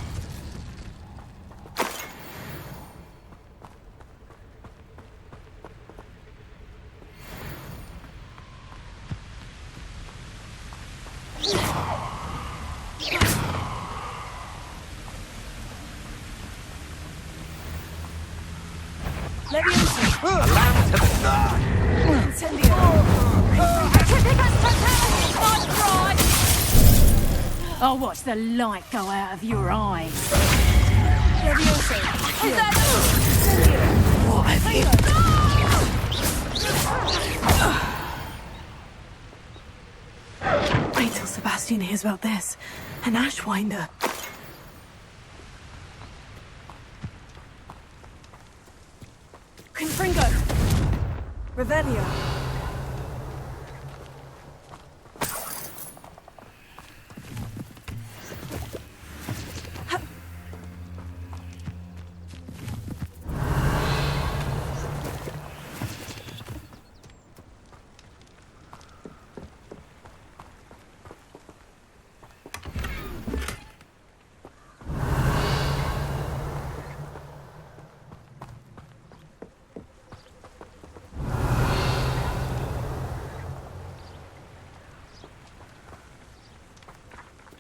Leviosa! A lamb to the dark. Incendio! I'll watch the light go out of your eyes. Leviosa! What have you Wait till Sebastian hears about this. An Ashwinder. Confringo! Revelio!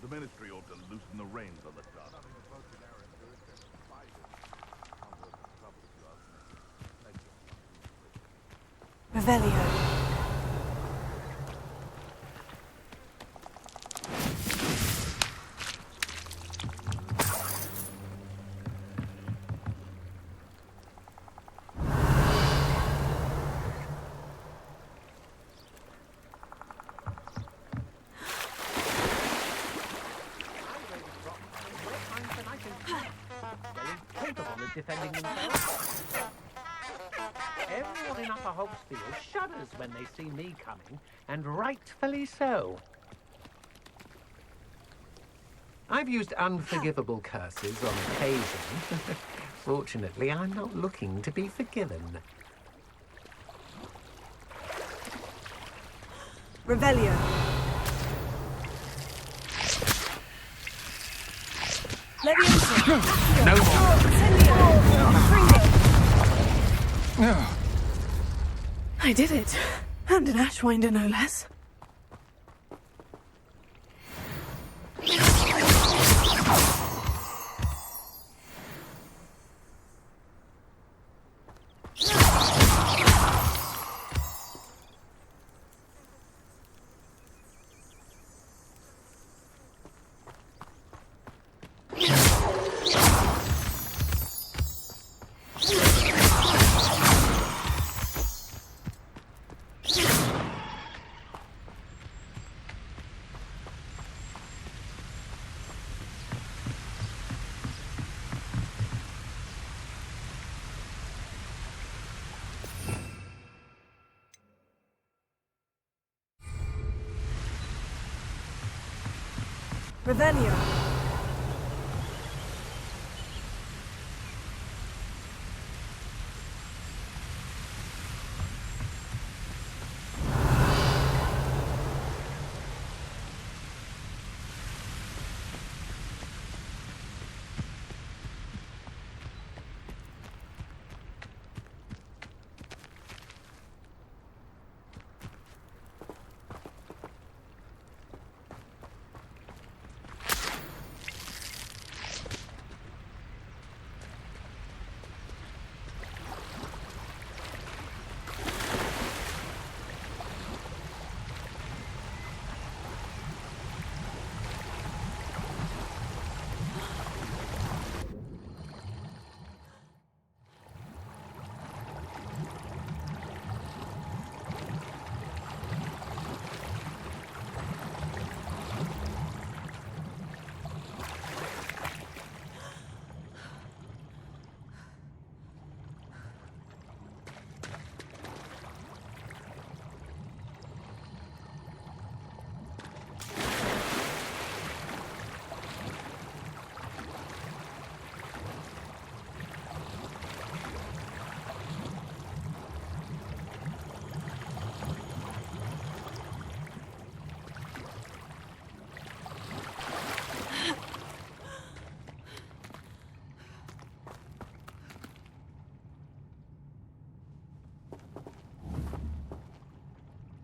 The Ministry ought to loosen the reins on the dog. Revelio. Defending themselves. Everyone in Upper Hogsfield shudders when they see me coming, and rightfully so. I've used unforgivable curses on occasion. Fortunately, I'm not looking to be forgiven. Revelio! Leviosa! No more. Incendio! Confringo! I did it. And an Ashwinder, no less. Revelio!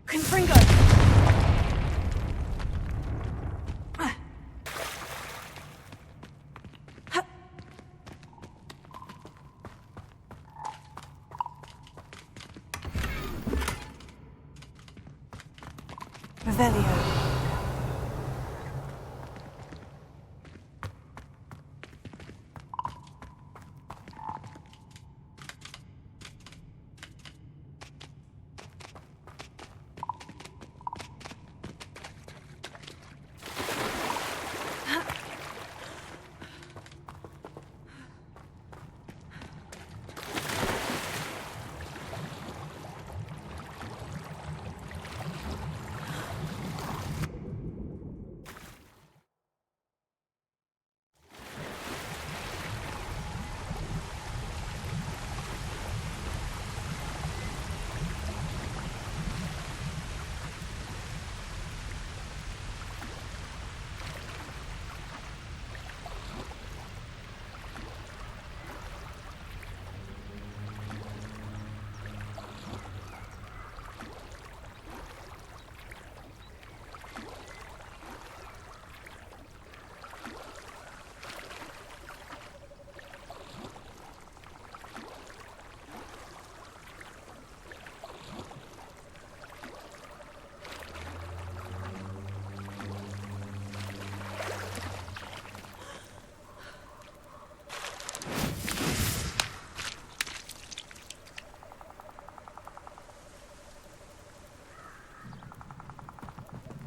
Confringo! Revelio.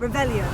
Revelio.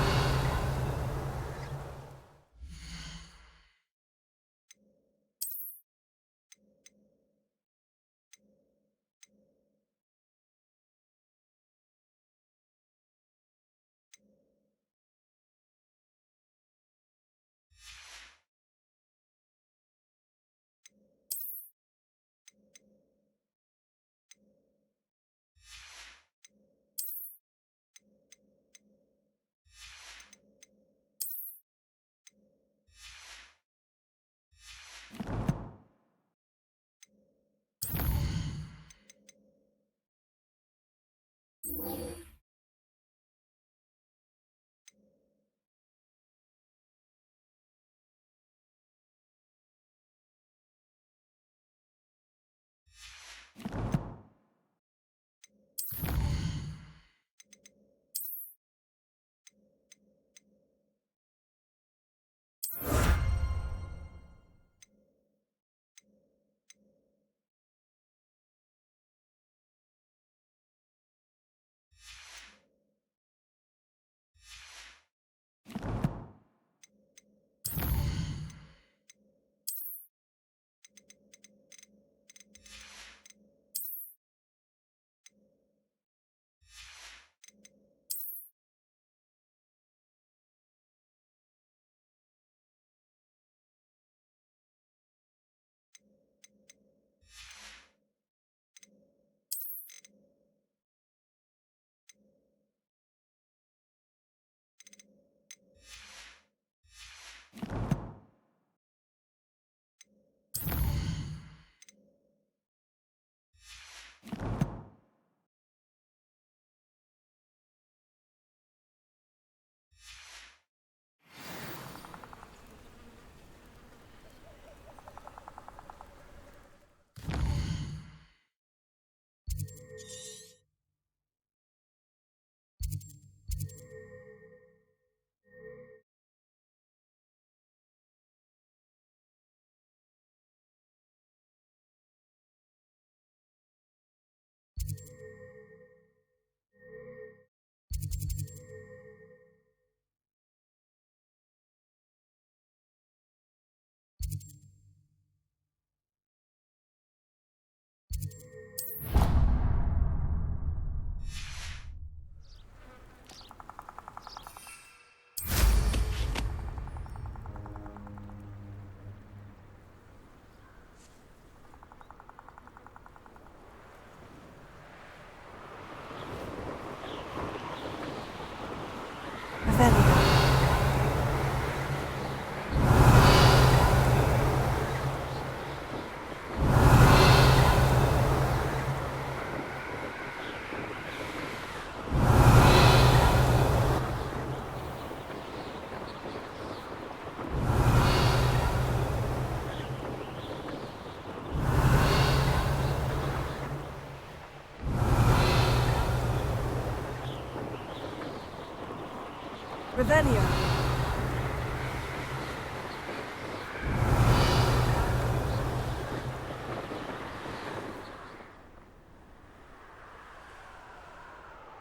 Revelio.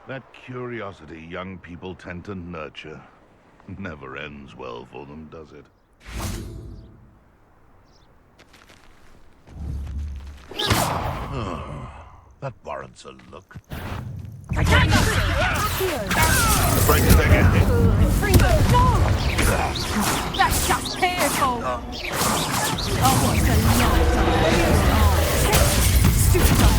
That curiosity young people tend to nurture never ends well for them, does it? Oh, that warrants a look. Break it again. No! That's just painful! Oh, what's the light? Stupid.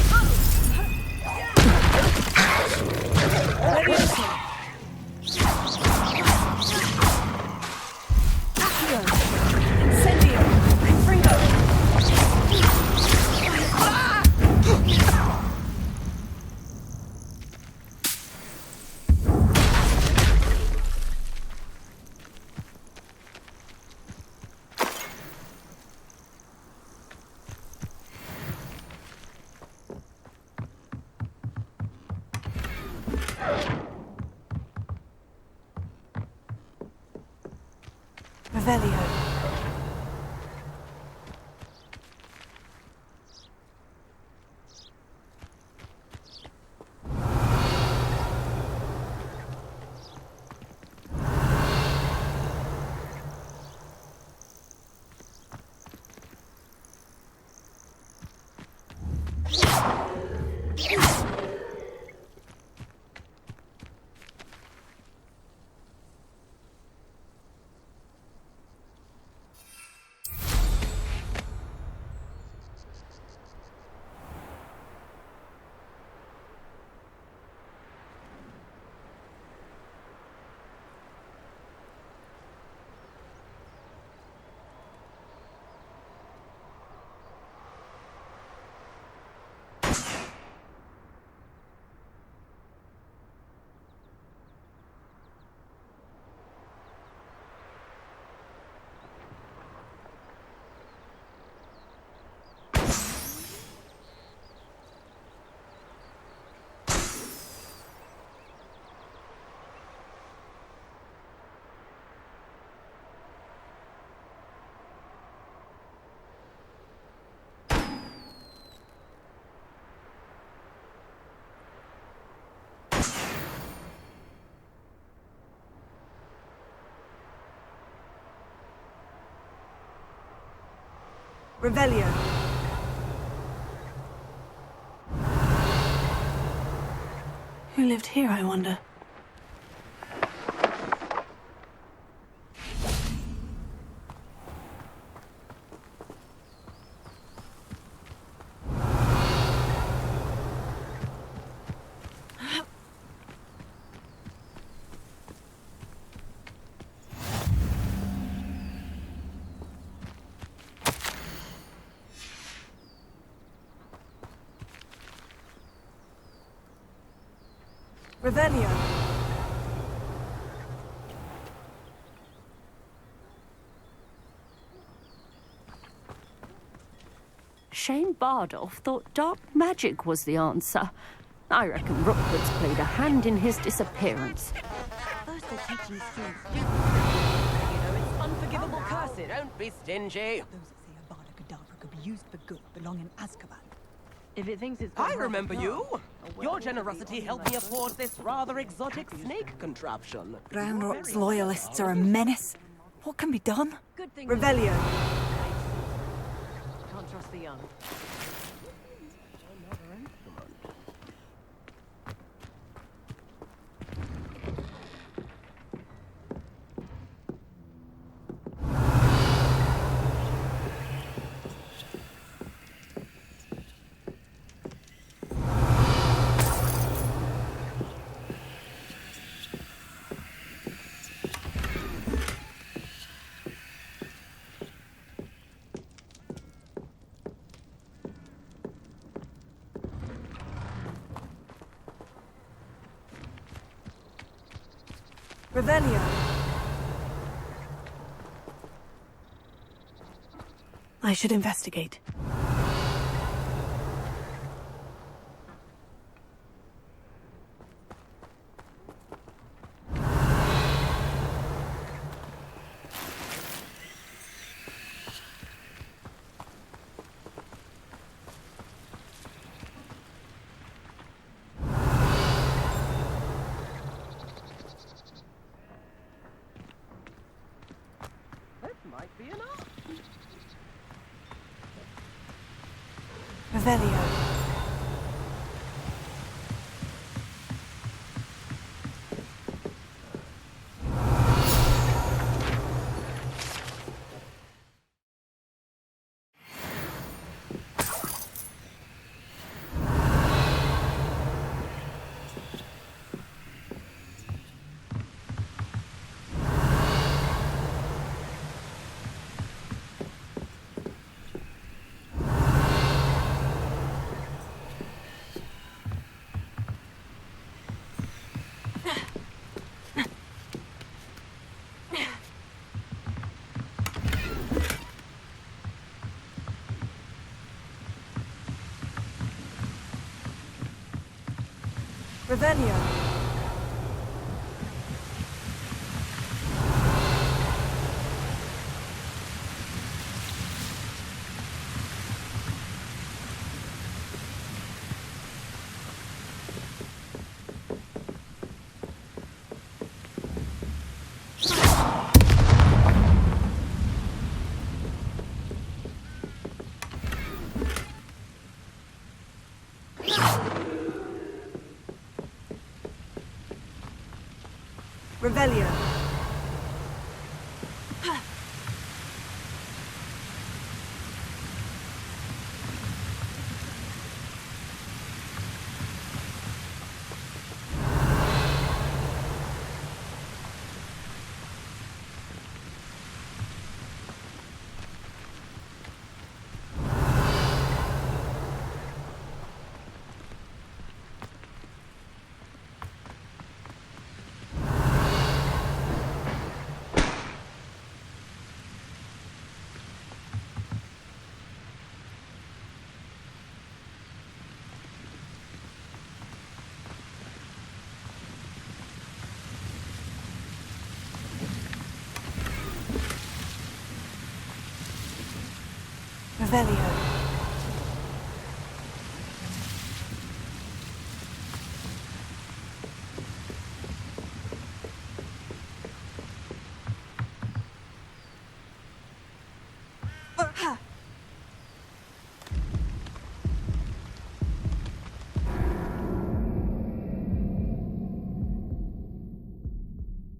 Revelio. Who lived here, I wonder? Revelio. Shane Bardolph thought dark magic was the answer. I reckon Rookwood's played a hand in his disappearance. First they're teaching students. You know, it's unforgivable curse it. Don't be stingy. Those that say Avada Kedavra could be used for good belong in Azkaban. If it thinks it's I remember you. Your generosity helped me afford this rather exotic snake contraption. Roundrock's loyalists are a menace. What can be done? Good thing. Revelio. Can't trust the young. Revelio. I should investigate. Might be enough. Revelio. Revelio. Revelio. Revelio.